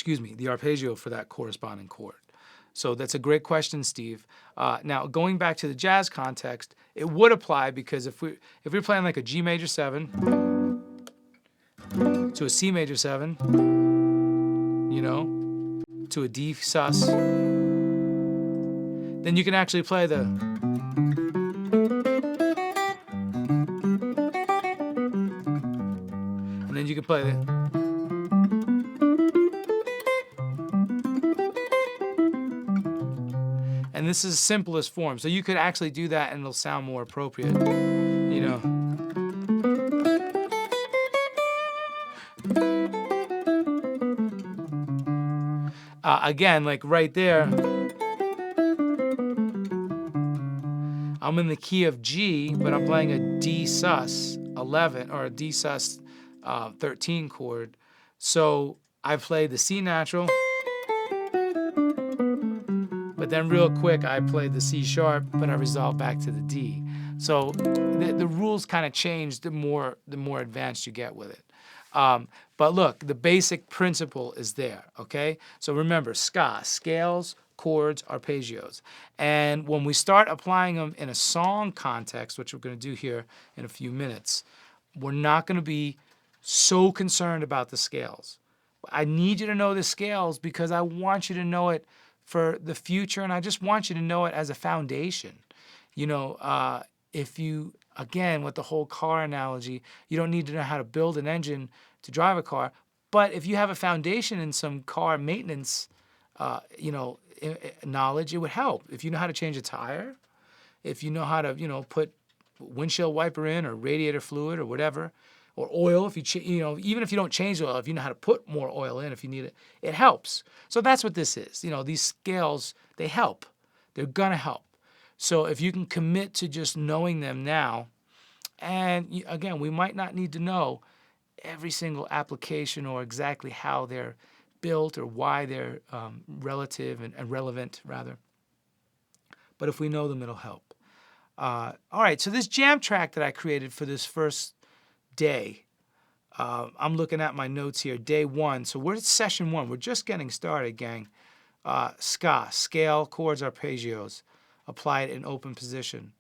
The arpeggio for that corresponding chord. So that's a great question, Steve. Now, going back to the jazz context, it would apply because if we're playing like a G major 7 to a C major 7, to a D sus, then you can actually play the and then you can play the and this is the simplest form. So you could actually do that and it'll sound more appropriate, Again, like right there, I'm in the key of G, but I'm playing a D sus 11 or a D sus 13 chord. So I play the C natural, but then real quick I played the C sharp, but I resolved back to the D. So the rules kind of change the more advanced you get with it. But look, the basic principle is there, okay? So remember, ska, scales, chords, arpeggios. And when we start applying them in a song context, which we're going to do here in a few minutes, we're not going to be so concerned about the scales. I need you to know the scales because I want you to know it for the future, and I just want you to know it as a foundation. If you, again, with the whole car analogy, you don't need to know how to build an engine to drive a car, but if you have a foundation in some car maintenance, knowledge, it would help. If you know how to change a tire, if you know how to, put windshield wiper in or radiator fluid or whatever, or oil, if even if you don't change oil, if you know how to put more oil in if you need it, it helps. So that's what this is. These scales, they help. They're gonna help. So if you can commit to just knowing them now, and again, we might not need to know every single application or exactly how they're built or why they're relative and relevant, rather. But if we know them, it'll help. All right, so this jam track that I created for this first day, I'm looking at my notes here, day 1. So we're at session 1. We're just getting started, gang. Ska, scale, chords, arpeggios, applied in open position.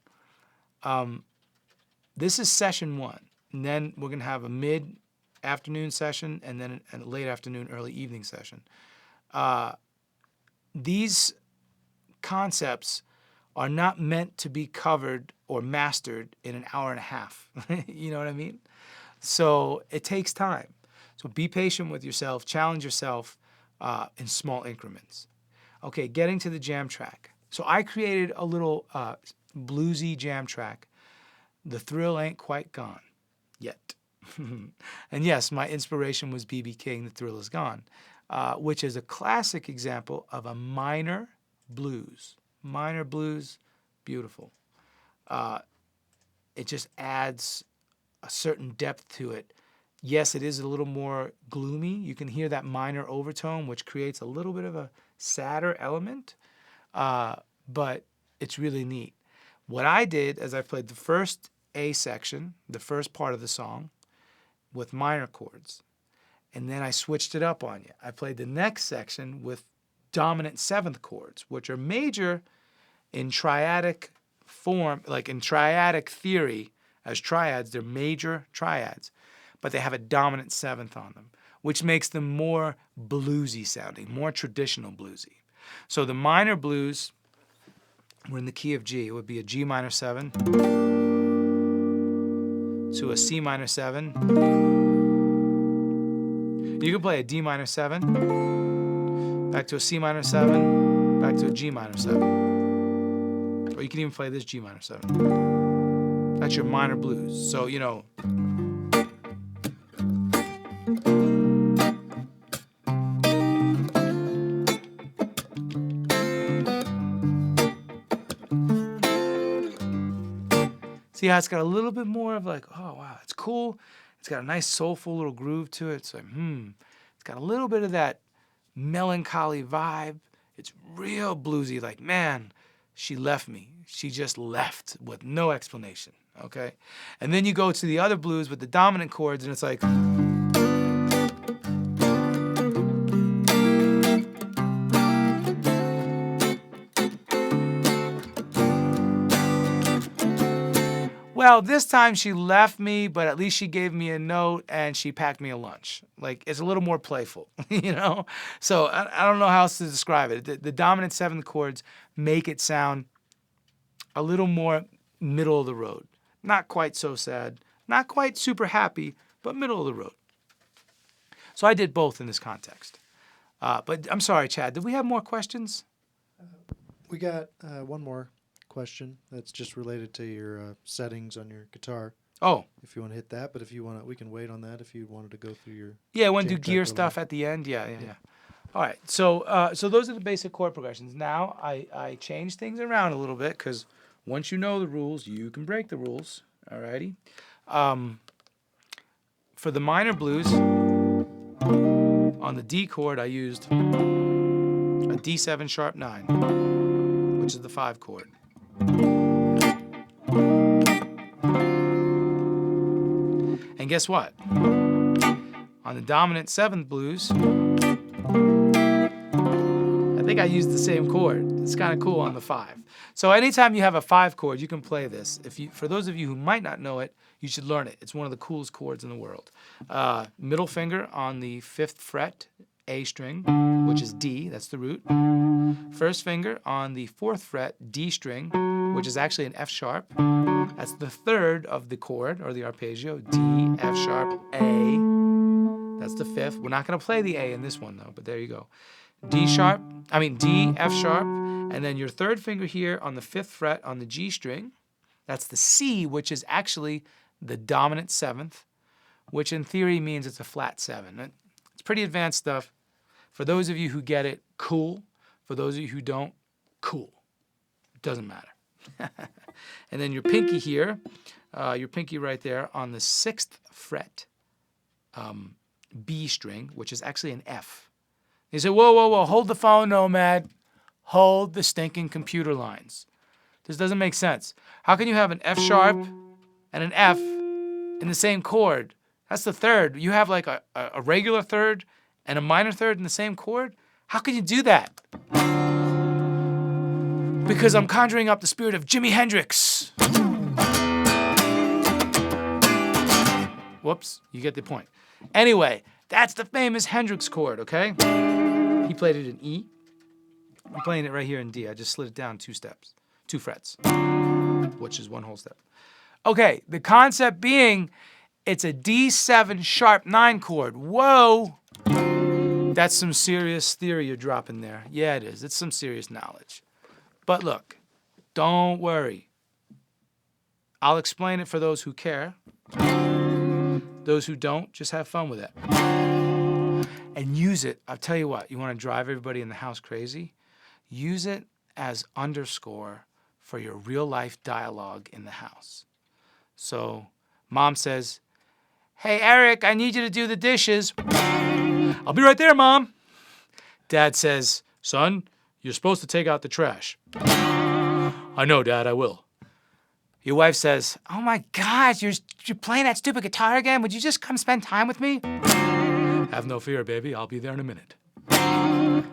This is session 1. And then we're going to have a mid-afternoon session and then a late afternoon, early evening session. These concepts are not meant to be covered or mastered in an hour and a half. You know what I mean? So it takes time. So be patient with yourself, challenge yourself in small increments. Okay, getting to the jam track. So I created a little bluesy jam track. The thrill ain't quite gone. Yet. And yes, my inspiration was B.B. King, The Thrill Is Gone, which is a classic example of a minor blues. Minor blues, beautiful. It just adds a certain depth to it. Yes, it is a little more gloomy. You can hear that minor overtone, which creates a little bit of a sadder element, but it's really neat. What I did is I played the first A section, the first part of the song, with minor chords, and then I switched it up on you. I played the next section with dominant seventh chords, which are major in triadic form, like in triadic theory. As triads, they're major triads, but they have a dominant seventh on them, which makes them more bluesy sounding, more traditional bluesy. So the minor blues were in the key of G. It would be a G minor 7 to a C minor 7. You can play a D minor 7, back to a C minor 7, back to a G minor 7. Or you can even play this G minor 7. That's your minor blues. So, you know, see how it's got a little bit more of like, oh, wow, it's cool. It's got a nice soulful little groove to it. It's like, It's got a little bit of that melancholy vibe. It's real bluesy, like, man, she left me. She just left with no explanation, okay? And then you go to the other blues with the dominant chords, and it's like... Well, this time she left me, but at least she gave me a note and she packed me a lunch. Like, it's a little more playful, you know? So I don't know how else to describe it. The dominant seventh chords make it sound a little more middle of the road. Not quite so sad, not quite super happy, but middle of the road. So I did both in this context. But I'm sorry, Chad, did we have more questions? We got one more question that's just related to your settings on your guitar. Oh. If you want to hit that, but if you want to, we can wait on that if you wanted to go through your... Yeah, I want to do gear stuff at the end. Yeah. All right, so those are the basic chord progressions. Now I change things around a little bit because once you know the rules, you can break the rules. All righty. For the minor blues, on the D chord, I used a D7 sharp 9, which is the 5 chord. And guess what? On the dominant 7th blues, I think I used the same chord. It's kind of cool on the 5. So anytime you have a 5 chord, you can play this. For those of you who might not know it, you should learn it. It's one of the coolest chords in the world. Middle finger on the 5th fret, A string, which is D, that's the root. First finger on the 4th fret, D string, which is actually an F sharp. That's the 3rd of the chord, or the arpeggio, D, F sharp, A. That's the 5th. We're not going to play the A in this one, though, but there you go. D, F sharp, and then your 3rd finger here on the 5th fret on the G string. That's the C, which is actually the dominant 7th, which in theory means it's a flat 7. It's pretty advanced stuff. For those of you who get it, cool. For those of you who don't, cool. It doesn't matter. And then your pinky here, your pinky right there on the 6th fret, B string, which is actually an F. You say, whoa, hold the phone, Nomad. Hold the stinking computer lines. This doesn't make sense. How can you have an F sharp and an F in the same chord? That's the 3rd. You have like a regular 3rd and a minor 3rd in the same chord? How can you do that? Because I'm conjuring up the spirit of Jimi Hendrix. Whoops, you get the point. Anyway, that's the famous Hendrix chord, okay? He played it in E. I'm playing it right here in D. I just slid it down 2 frets, which is 1 whole step. Okay, the concept being it's a D7 sharp 9 chord. Whoa! That's some serious theory you're dropping there. Yeah, it is. It's some serious knowledge. But look, don't worry. I'll explain it for those who care. Those who don't, just have fun with it. And use it. I'll tell you what, you want to drive everybody in the house crazy? Use it as underscore for your real life dialogue in the house. So mom says, "Hey, Eric, I need you to do the dishes." "I'll be right there, Mom." Dad says, "Son, you're supposed to take out the trash." "I know, Dad, I will." Your wife says, "Oh my gosh, you're playing that stupid guitar again? Would you just come spend time with me?" "Have no fear, baby. I'll be there in a minute." I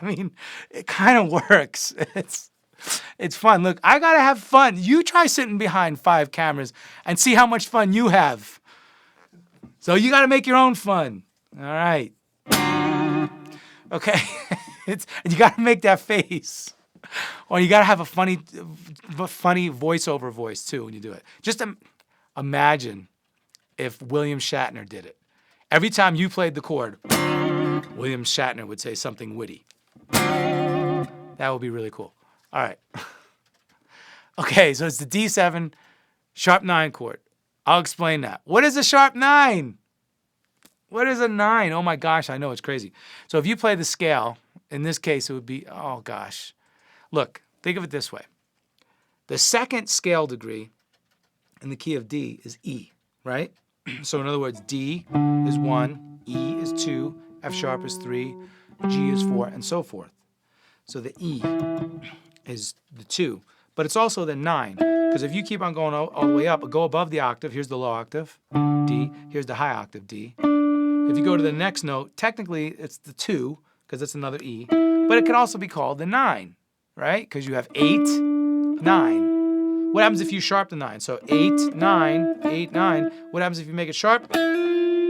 mean, it kind of works. It's fun. Look, I gotta have fun. You try sitting behind 5 cameras and see how much fun you have. So you gotta make your own fun. All right. Okay. You gotta make that face. Or you gotta have a funny voiceover voice too when you do it. Just imagine if William Shatner did it. Every time you played the chord, William Shatner would say something witty. That would be really cool. All right. Okay, so it's the D7 sharp 9 chord. I'll explain that. What is a sharp 9? What is a 9? Oh my gosh, I know, it's crazy. So if you play the scale, in this case it would be, oh gosh. Look, think of it this way. The second scale degree in the key of D is E, right? So in other words, D is 1, E is 2, F sharp is 3, G is 4, and so forth. So the E is the 2, but it's also the 9, because if you keep on going all the way up, go above the octave, here's the low octave, D, here's the high octave, D. If you go to the next note, technically it's the 2, because it's another E, but it can also be called the 9, right? Because you have 8, 9. What happens if you sharp the 9? So 8, 9, 8, 9. What happens if you make it sharp?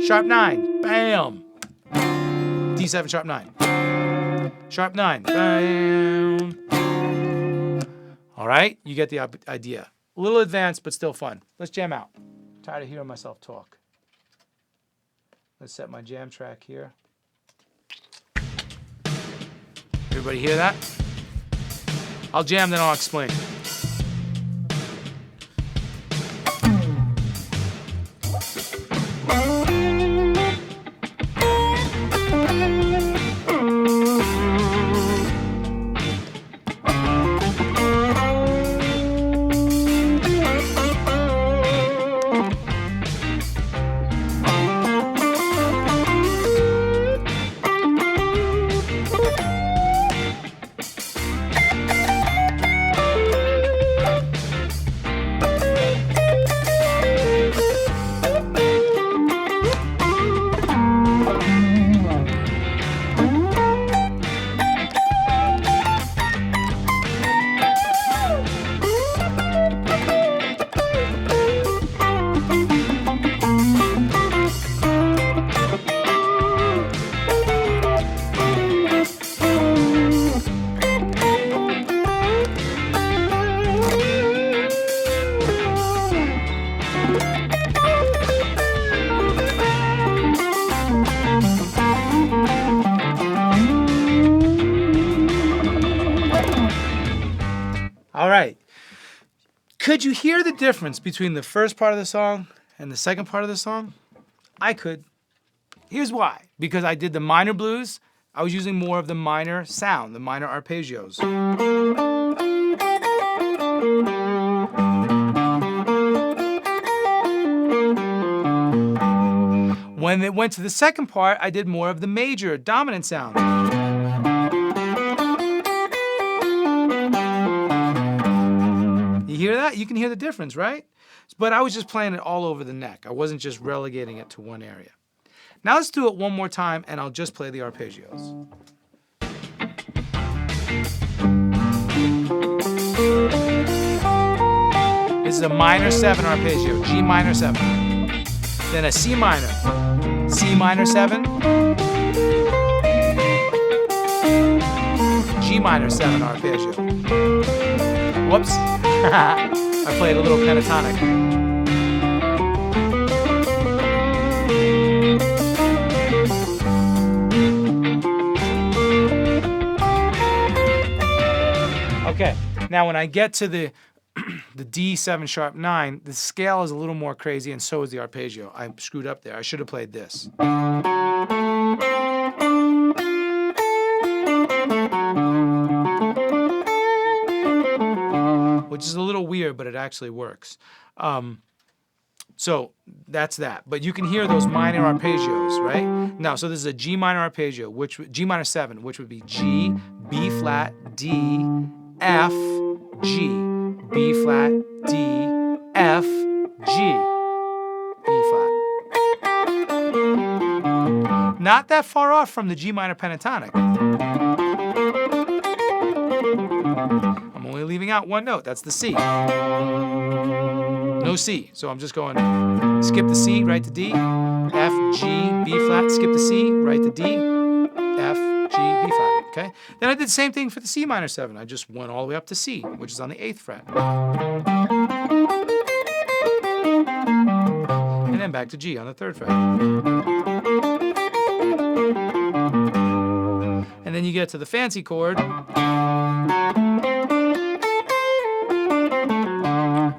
Sharp 9. Bam! D7 sharp 9. Sharp 9. Bam! All right, you get the idea. A little advanced, but still fun. Let's jam out. I'm tired of hearing myself talk. Let's set my jam track here. Everybody hear that? I'll jam, then I'll explain. All right. Could you hear the difference between the first part of the song and the second part of the song? I could. Here's why. Because I did the minor blues, I was using more of the minor sound, the minor arpeggios. When it went to the second part, I did more of the major dominant sound. You hear that? You can hear the difference, right? But I was just playing it all over the neck. I wasn't just relegating it to one area. Now let's do it one more time, and I'll just play the arpeggios. This is a minor 7 arpeggio, G minor 7. Then a C minor, C minor 7, G minor 7 arpeggio. Whoops, I played a little pentatonic. Okay, now when I get to the the D7 sharp 9, the scale is a little more crazy, and so is the arpeggio. I screwed up there. I should have played this. Which is a little weird, but it actually works. So that's that. But you can hear those minor arpeggios, right? Now, so this is a G minor arpeggio, G minor 7, which would be G, B flat, D, F, G, B flat, D, F, G, B flat. Not that far off from the G minor pentatonic. I'm only leaving out one note. That's the C. No C. So I'm just going skip the C, right to D, F, G, B flat, skip the C, right to D, F, G, B flat. Okay? Then I did the same thing for the C minor 7. I just went all the way up to C, which is on the 8th fret. And then back to G on the 3rd fret. And then you get to the fancy chord.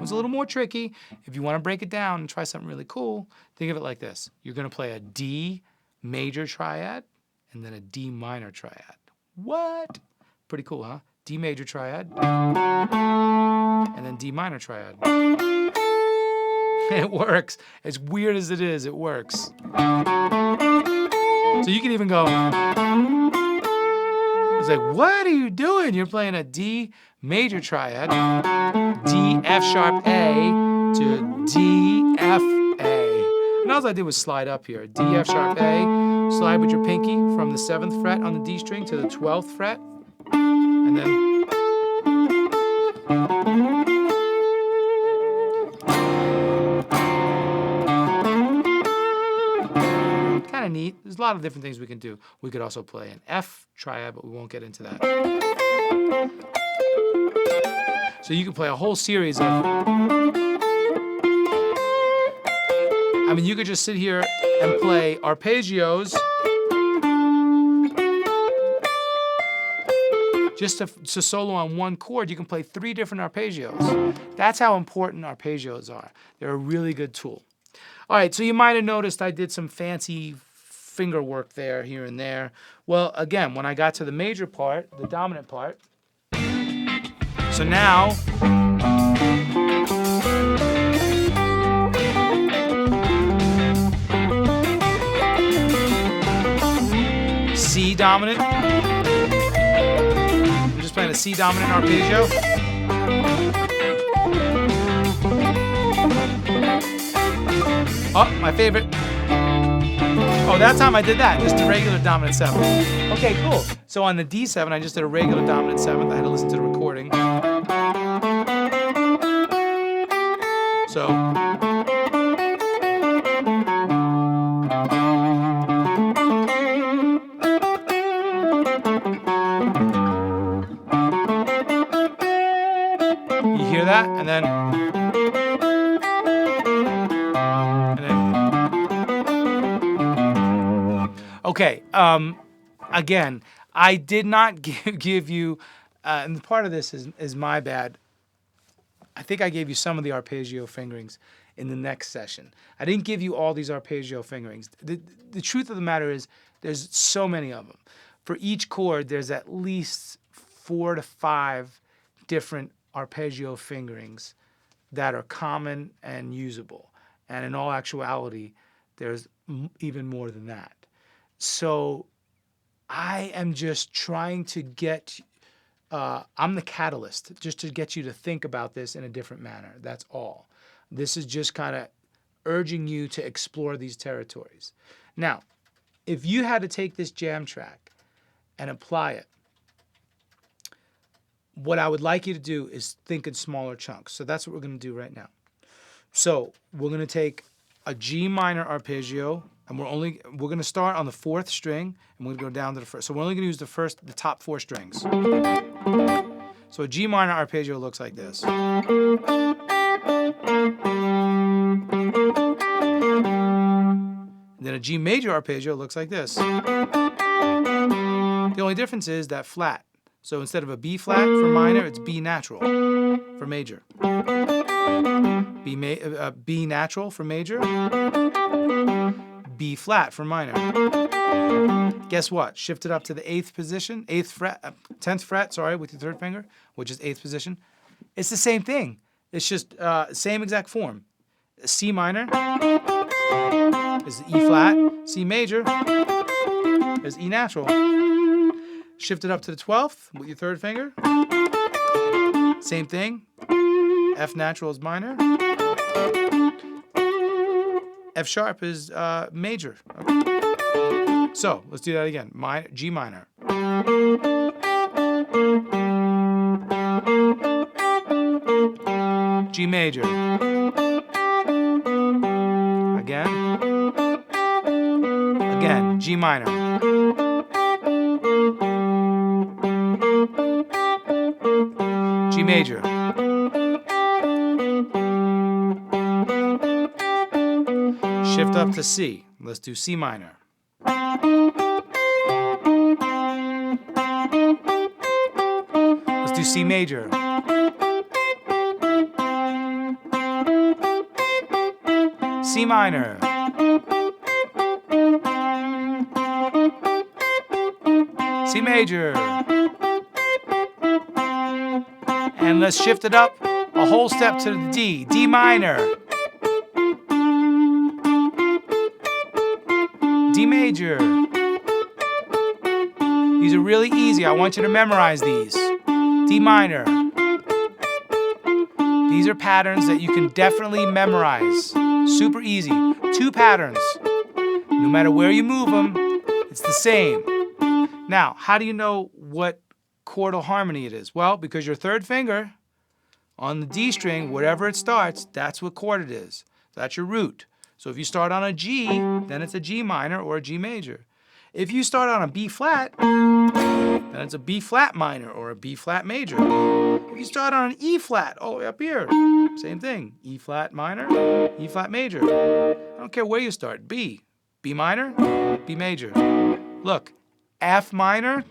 It's a little more tricky. If you want to break it down and try something really cool, think of it like this. You're going to play a D major triad and then a D minor triad. What? Pretty cool, huh? D major triad and then D minor triad. It works. As weird as it is, it works. So you can even go, it's like, what are you doing? You're playing a D major triad, D, F sharp A to D, F, A. And all I did was slide up here. D, F sharp A, slide with your pinky from the 7th fret on the D string to the 12th fret, and then kind of neat. There's a lot of different things we can do. We could also play an F triad, but we won't get into that. So you can play a whole series of, I mean, you could just sit here and play arpeggios just to solo on one chord. You can play 3 different arpeggios. That's how important arpeggios are. They're a really good tool. All right, so you might have noticed I did some fancy finger work there, here and there. Well, again, when I got to the major part, the dominant part, so now, C dominant. I'm just playing a C dominant arpeggio. Oh, my favorite. Oh, that time I did that, just a regular dominant 7th. Okay, cool. So on the D7, I just did a regular dominant 7th. I had to listen to the recording. So. You hear that? And then. Okay, again, I did not give you, and part of this is my bad. I think I gave you some of the arpeggio fingerings in the next session. I didn't give you all these arpeggio fingerings. The truth of the matter is there's so many of them. For each chord, there's at least 4 to 5 different arpeggio fingerings that are common and usable. And in all actuality, there's even more than that. So I am just trying to get, I'm the catalyst, just to get you to think about this in a different manner. That's all. This is just kind of urging you to explore these territories. Now, if you had to take this jam track and apply it, what I would like you to do is think in smaller chunks. So that's what we're going to do right now. So we're going to take a G minor arpeggio, and we're going to start on the 4th string, and we're going to go down to the 1st. So we're only going to use the top 4 strings. So a G minor arpeggio looks like this. And then a G major arpeggio looks like this. The only difference is that flat. So instead of a B flat for minor, it's B natural. for major. B natural for major. B flat for minor. Guess what? Shift it up to the 8th position, 10th fret, sorry, with your 3rd finger, which is 8th position. It's the same thing. It's just same exact form. C minor is E flat. C major is E natural. Shift it up to the 12th with your 3rd finger. Same thing. F natural is minor. F sharp is major. Okay. So let's do that again. G minor. G major. Again, G minor. G major. Shift up to C. Let's do C minor. Let's do C major. C minor. C major. And let's shift it up a whole step to the D. D minor. D major. These are really easy. I want you to memorize these. D minor. These are patterns that you can definitely memorize. Super easy. 2 patterns. No matter where you move them, it's the same. Now, how do you know what chordal harmony it is? Well, because your 3rd finger on the D string, wherever it starts, that's what chord it is. That's your root. So if you start on a G, then it's a G minor or a G major. If you start on a B flat, then it's a B flat minor or a B flat major. If you start on an E flat, all the way up here, same thing. E flat minor, E flat major. I don't care where you start. B minor, B major. Look, F minor,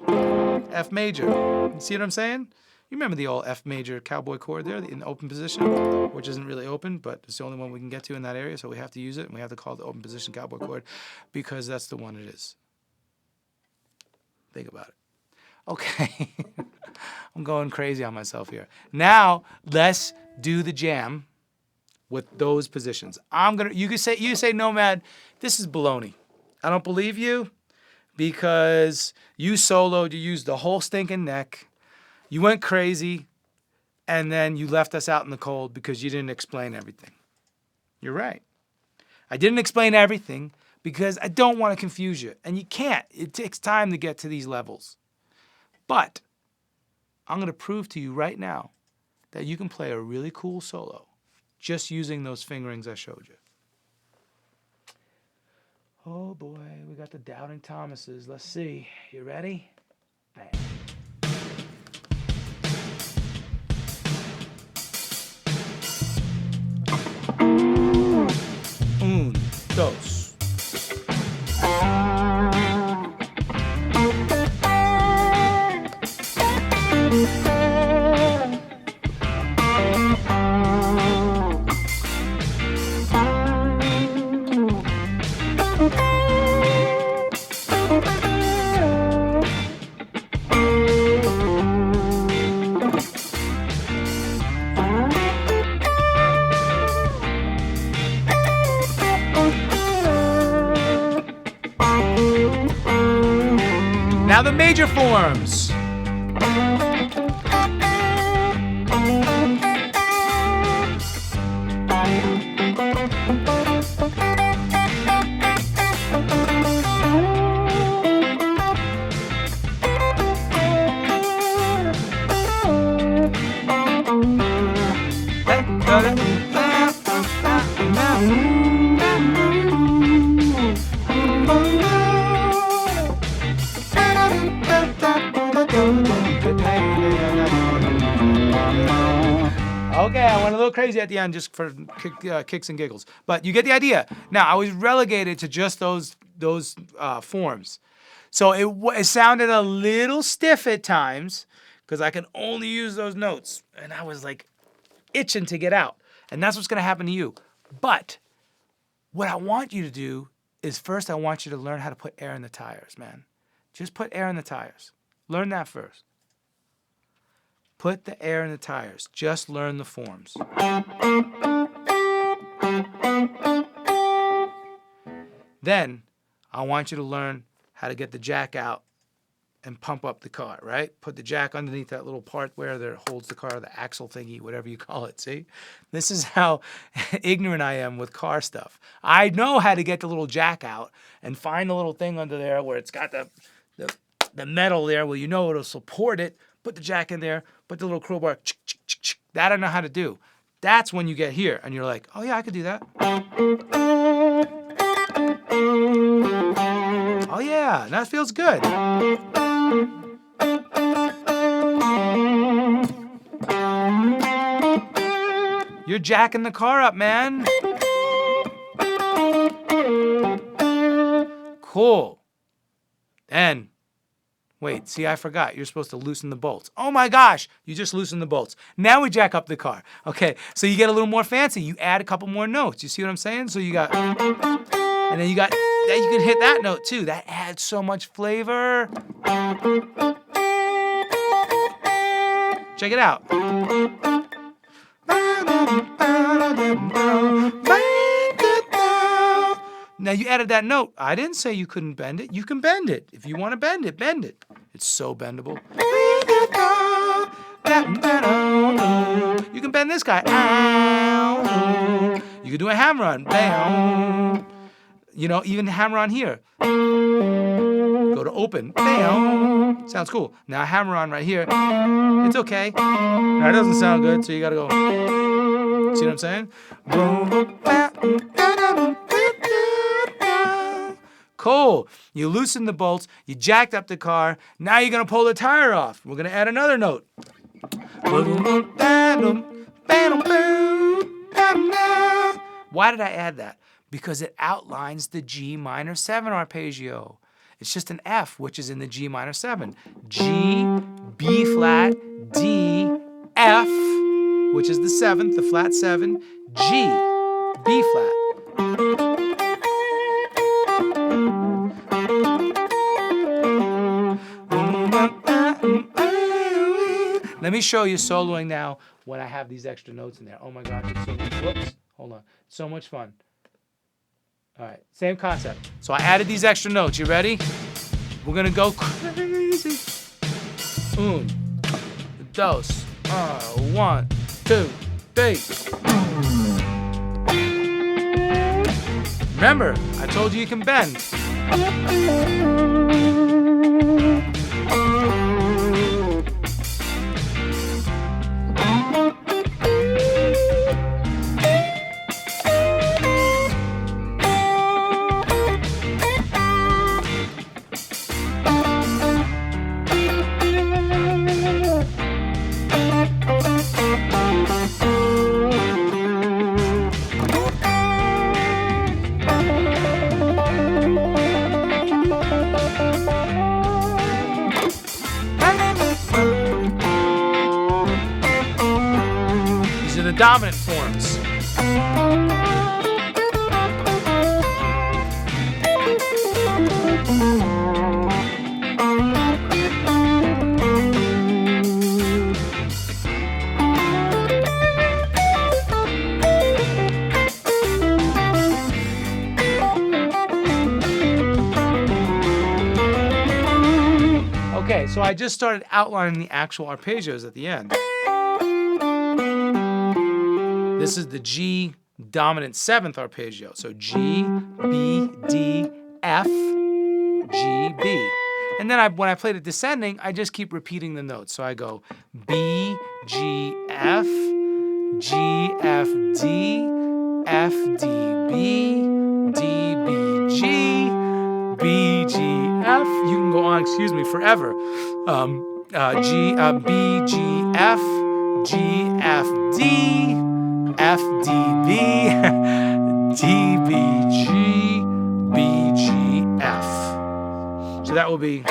F major. You see what I'm saying? You remember the old F major cowboy chord there in the open position, which isn't really open, but it's the only one we can get to in that area, so we have to use it, and we have to call it the open position cowboy chord because that's the one it is. Think about it. Okay. I'm going crazy on myself here. Now, let's do the jam with those positions. You say, Nomad, this is baloney. I don't believe you because you soloed, you used the whole stinking neck. You went crazy, and then you left us out in the cold because you didn't explain everything. You're right. I didn't explain everything because I don't want to confuse you, and you can't. It takes time to get to these levels. But I'm going to prove to you right now that you can play a really cool solo just using those fingerings I showed you. Oh boy, we got the Doubting Thomases. Let's see. You ready? Bam. 1, 2. Now the major forms. Okay, I went a little crazy at the end just for kicks and giggles, but you get the idea. Now, I was relegated to just those forms, so it sounded a little stiff at times because I can only use those notes, and I was like, itching to get out. And that's what's going to happen to you. But what I want you to do is first I want you to learn how to put air in the tires, man. Just put air in the tires. Learn that first. Put the air in the tires. Just learn the forms. Then I want you to learn how to get the jack out and pump up the car, right? Put the jack underneath that little part where it holds the car, the axle thingy, whatever you call it, see? This is how ignorant I am with car stuff. I know how to get the little jack out and find the little thing under there where it's got the metal there. Well, you know it'll support it. Put the jack in there, put the little crowbar, that I know how to do. That's when you get here and you're like, oh yeah, I could do that. Oh yeah, that feels good. You're jacking the car up, man. Cool. Then, wait, see, I forgot. You're supposed to loosen the bolts. Oh my gosh, you just loosened the bolts. Now we jack up the car. Okay, so you get a little more fancy. You add a couple more notes. You see what I'm saying? So you got, and then you got, you can hit that note too. That adds so much flavor. Check it out. Now you added that note. I didn't say you couldn't bend it. You can bend it. If you want to bend it, bend it. It's so bendable. You can bend this guy. You can do a hammer on. You know, even hammer on here. Go to open. Sounds cool. Now hammer on right here. It's okay. Now it doesn't sound good, so you gotta go. See what I'm saying? Cool. You loosened the bolts. You jacked up the car. Now you're gonna pull the tire off. We're gonna add another note. Why did I add that? Because it outlines the G minor 7 arpeggio. It's just an F, which is in the G minor 7. G, B flat, D, F, which is the 7th, the flat 7, G, B flat. Let me show you soloing now when I have these extra notes in there. Oh my gosh, it's so much, whoops, hold on. So much fun. All right, same concept. So I added these extra notes. You ready? We're gonna go crazy. Un, dos, 1, 2, 3. Remember, I told you you can bend. Dominant forms. Okay, so I just started outlining the actual arpeggios at the end. This is the G dominant 7th arpeggio. So G, B, D, F, G, B. And then when I played it descending, I just keep repeating the notes. So I go B, G, F, G, F, D, F, D, B, D, B, G, B, G, F. You can go on, excuse me, forever. G, B, G, F, G, F, D, F, D, B, D, B, G, B, G, F. So that will be.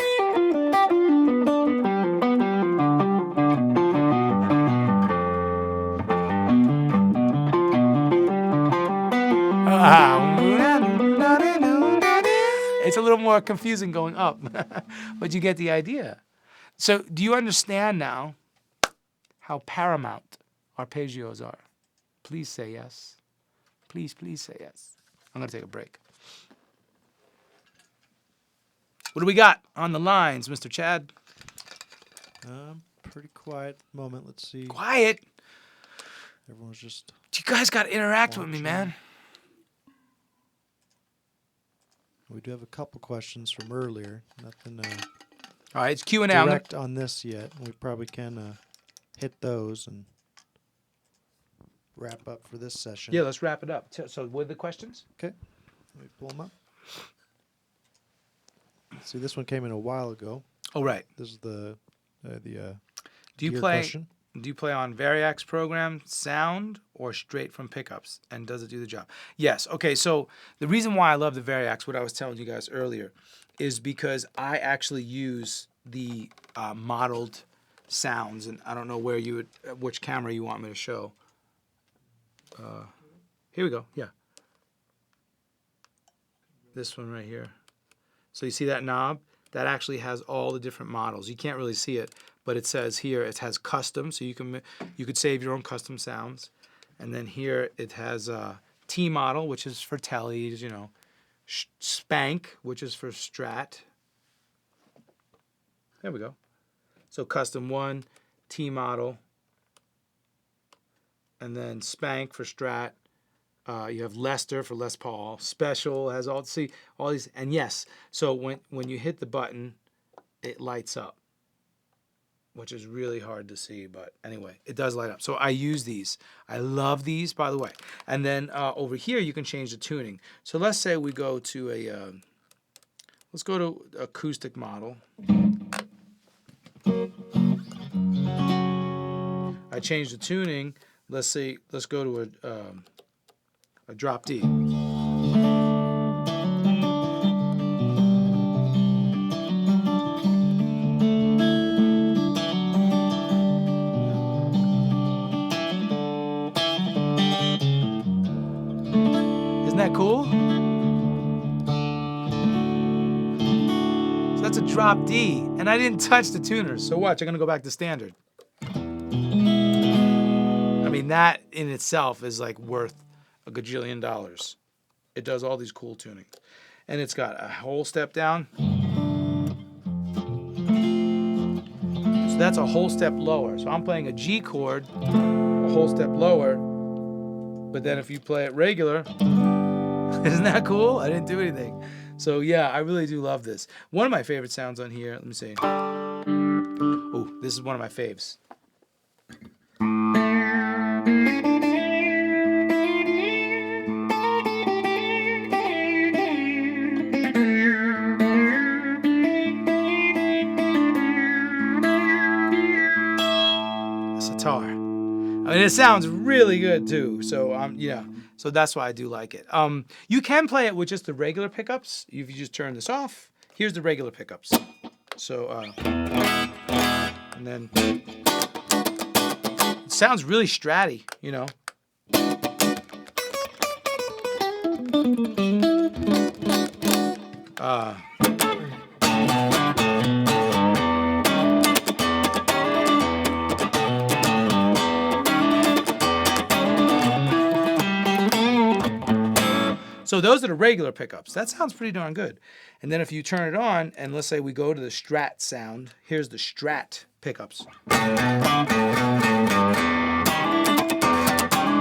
It's a little more confusing going up, but you get the idea. So do you understand now how paramount arpeggios are? Please say yes. Please, please say yes. I'm going to take a break. What do we got on the lines, Mr. Chad? Pretty quiet at the moment. Let's see. Quiet. Everyone's just. You guys got to interact with me, man. We do have a couple questions from earlier. Nothing All right, it's Q&A. I'm direct on this yet. We probably can hit those and wrap up for this session. Yeah, let's wrap it up. So what are the questions? Okay. Let me pull them up. Let's see, this one came in a while ago. Oh, right. This is the Do you gear play? question. Do you play on Variax program sound or straight from pickups? And does it do the job? Yes. Okay. So the reason why I love the Variax, what I was telling you guys earlier, is because I actually use the modeled sounds, and I don't know where you would, which camera you want me to show. Here we go. Yeah. This one right here. So you see that knob? That actually has all the different models. You can't really see it, but it says here it has custom, so you could save your own custom sounds. And then here it has T model, which is for tellies, you know, Spank, which is for Strat. There we go. So custom 1, T model, and then Spank for Strat. You have Lester for Les Paul. Special has all these, and yes. So when you hit the button, it lights up, which is really hard to see, but anyway, it does light up. So I use these. I love these, by the way. And then over here you can change the tuning. So let's say we go to let's go to acoustic model. I change the tuning. Let's go to a drop D. Isn't that cool? So that's a drop D, and I didn't touch the tuners. So watch, I'm gonna go back to standard. I mean, that in itself is like worth a gajillion dollars. It does all these cool tunings. And it's got a whole step down. So that's a whole step lower. So I'm playing a G chord, a whole step lower. But then if you play it regular, isn't that cool? I didn't do anything. So yeah, I really do love this. One of my favorite sounds on here, let me see. Oh, this is one of my faves. Sitar. I mean, it sounds really good too. So yeah. So that's why I do like it. You can play it with just the regular pickups. If you just turn this off, here's the regular pickups. So and then it sounds really stratty, you know. So those are the regular pickups. That sounds pretty darn good. And then if you turn it on, and let's say we go to the Strat sound, here's the Strat pickups.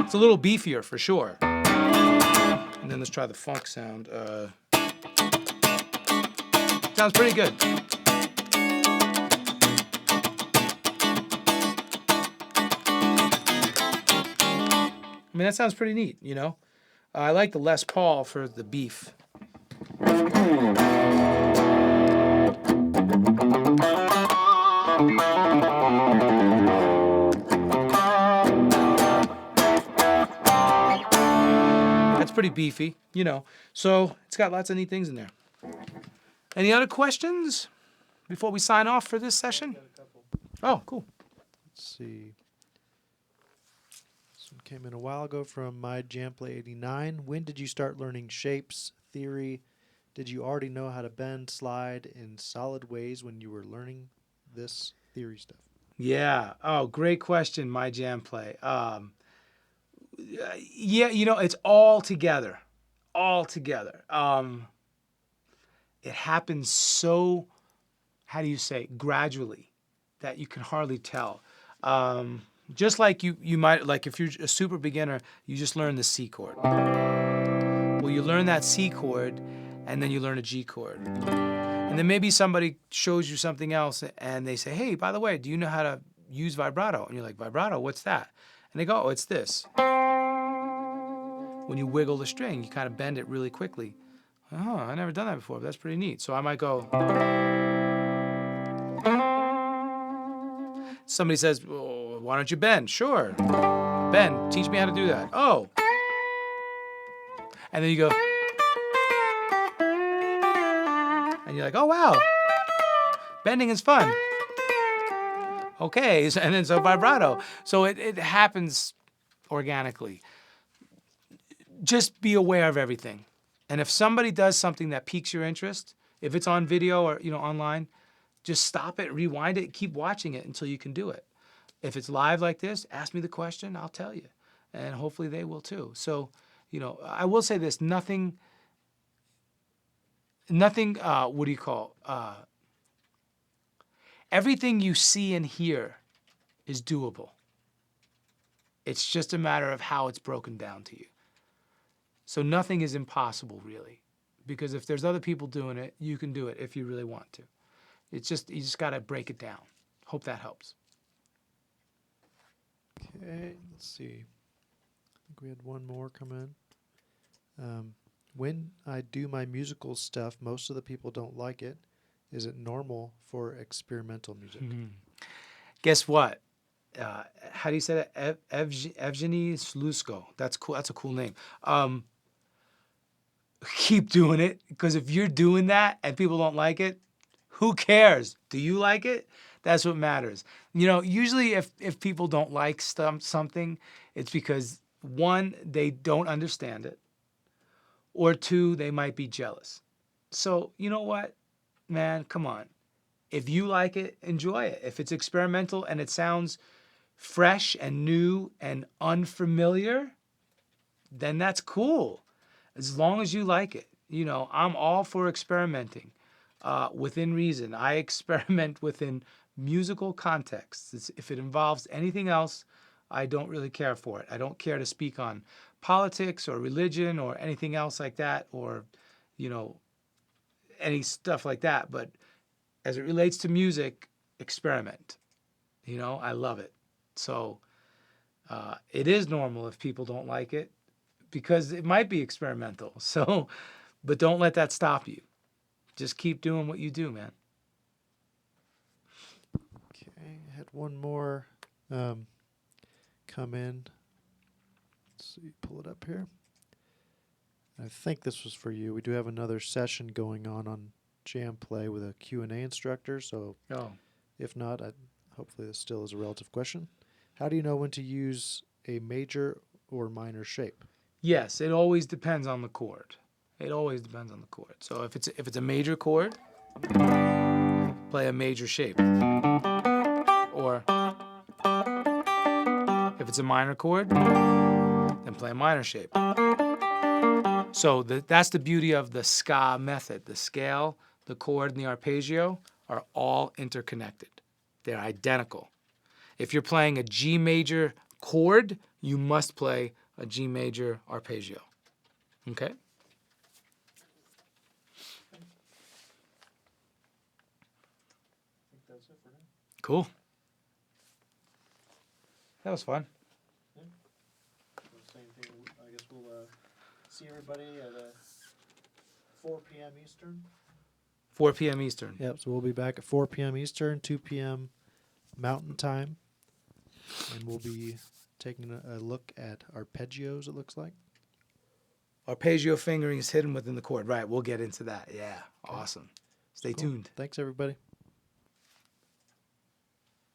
It's a little beefier for sure. And then let's try the funk sound. Sounds pretty good. I mean, that sounds pretty neat, you know? I like the Les Paul for the beef. That's pretty beefy, you know. So it's got lots of neat things in there. Any other questions before we sign off for this session? Oh, cool. Let's see. This one came in a while ago from my JamPlay 89. When did you start learning shapes, theory? Did you already know how to bend, slide in solid ways when you were learning this theory stuff? Yeah. Oh, great question, my jam play. Yeah, it's all together. All together. It happens so, how do you say, gradually that you can hardly tell. Just like you might, like if you're a super beginner, you just learn the C chord. Well, you learn that C chord and then you learn a G chord. And then maybe somebody shows you something else and they say, hey, by the way, do you know how to use vibrato? And you're like, vibrato, what's that? And they go, oh, it's this. When you wiggle the string, you kind of bend it really quickly. Oh, I never done that before, but that's pretty neat. So I might go. Somebody says, well, why don't you bend? Sure. Bend, teach me how to do that. Oh. And then you go. And you're like, oh, wow. Bending is fun. Okay, and then so vibrato. So it happens organically. Just be aware of everything. And if somebody does something that piques your interest, if it's on video or online, just stop it, rewind it, keep watching it until you can do it. If it's live like this, ask me the question, I'll tell you. And hopefully they will too. So, I will say this, nothing, what do you call, everything you see and hear is doable. It's just a matter of how it's broken down to you. So nothing is impossible, really. Because if there's other people doing it, you can do it if you really want to. You just got to break it down. Hope that helps. Okay, let's see. I think we had one more come in. When I do my musical stuff, most of the people don't like it. Is it normal for experimental music? Guess what? How do you say that? Evgeny Slusko. That's cool. That's a cool name. Keep doing it, because if you're doing that and people don't like it, who cares? Do you like it? That's what matters. Usually if people don't like something, it's because one, they don't understand it, or two, they might be jealous. So you know what, man, come on. If you like it, enjoy it. If it's experimental and it sounds fresh and new and unfamiliar, then that's cool. As long as you like it. I'm all for experimenting within reason. I experiment within musical contexts. If it involves anything else, I don't really care for it. I don't care to speak on politics or religion or anything else like that, or, any stuff like that. But as it relates to music, experiment. I love it. So it is normal if people don't like it, because it might be experimental. So, but don't let that stop you. Just keep doing what you do, man. Okay, I had one more come in. Let's see, pull it up here. I think this was for you. We do have another session going on JamPlay with a Q&A instructor. So if not, hopefully this still is a relative question. How do you know when to use a major or minor shape? Yes, it always depends on the chord. It always depends on the chord. So if it's a major chord, play a major shape. Or if it's a minor chord, then play a minor shape. So that's the beauty of the ska method. The scale, the chord, and the arpeggio are all interconnected. They're identical. If you're playing a G major chord, you must play a G major arpeggio. Okay? I think that's it for now. Cool. That was fun. Yeah. Same thing. I guess we'll see everybody at 4 p.m. Eastern. 4 p.m. Eastern. Yep, so we'll be back at 4 p.m. Eastern, 2 p.m. Mountain Time. And we'll be taking a look at arpeggios, it looks like. Arpeggio fingering is hidden within the chord. Right, we'll get into that. Yeah, awesome. Stay tuned. Thanks, everybody.